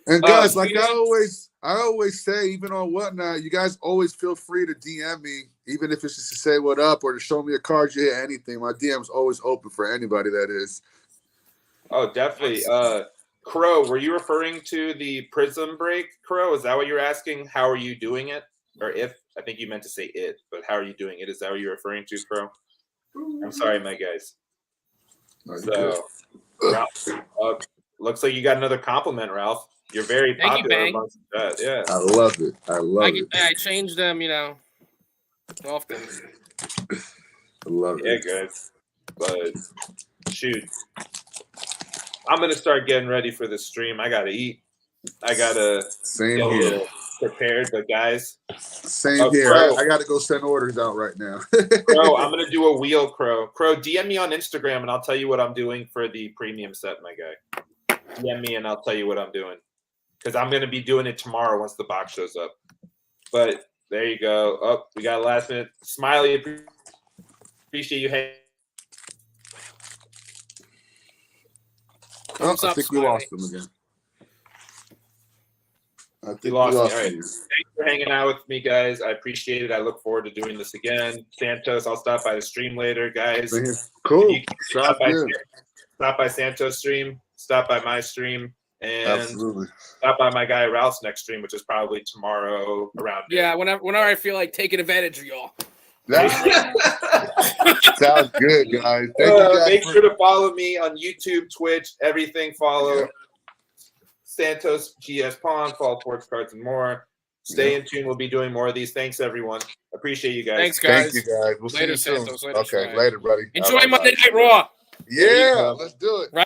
[SPEAKER 3] And guys, like I always say, even on Whatnot, you guys always feel free to DM me, even if it's just to say what up or to show me a card you hit, anything. My DM's always open for anybody that is.
[SPEAKER 1] Oh, definitely. Crow, were you referring to the Prism break, Crow? Is that what you're asking? How are you doing it? Or if, I think you meant to say it, but how are you doing it? Is that what you're referring to, Crow? I'm sorry, my guys. So, Ralph, looks like you got another compliment, Ralph. You're very popular amongst that. Yeah.
[SPEAKER 3] I love it.
[SPEAKER 2] I changed them, often.
[SPEAKER 3] I love it.
[SPEAKER 1] Yeah, guys. But, shoot. I'm going to start getting ready for the stream. I got to eat. I got to
[SPEAKER 3] get a little
[SPEAKER 1] prepared, but guys.
[SPEAKER 3] Same here. I got to go send orders out right now.
[SPEAKER 1] Crow, I'm going to do a wheel, Crow. Crow, DM me on Instagram, and I'll tell you what I'm doing for the premium set, my guy. DM me, and I'll tell you what I'm doing. Because I'm going to be doing it tomorrow once the box shows up. But there you go. Oh, we got a last minute. Smiley, appreciate you hanging.
[SPEAKER 3] I think we lost them again. I think we lost
[SPEAKER 1] me. All right. Thanks for hanging out with me, guys. I appreciate it. I look forward to doing this again. Santos, I'll stop by the stream later, guys.
[SPEAKER 3] Cool.
[SPEAKER 1] Stop by Santos' stream. Stop by my stream. And stop by my guy Ralph's next stream, which is probably tomorrow around.
[SPEAKER 2] Yeah, whenever I feel like taking advantage of y'all.
[SPEAKER 3] Sounds good, guys.
[SPEAKER 1] Make sure to follow me on YouTube, Twitch, everything. Follow Santos, GS Pawn, Fall Sports Cards, and more. Stay in tune. We'll be doing more of these. Thanks, everyone. Appreciate you guys.
[SPEAKER 2] Thanks, guys.
[SPEAKER 3] Thank you, guys. We'll see you soon.
[SPEAKER 2] Santos,
[SPEAKER 3] later, buddy.
[SPEAKER 2] Enjoy Monday Night Raw.
[SPEAKER 3] Yeah, let's do it.
[SPEAKER 2] Right.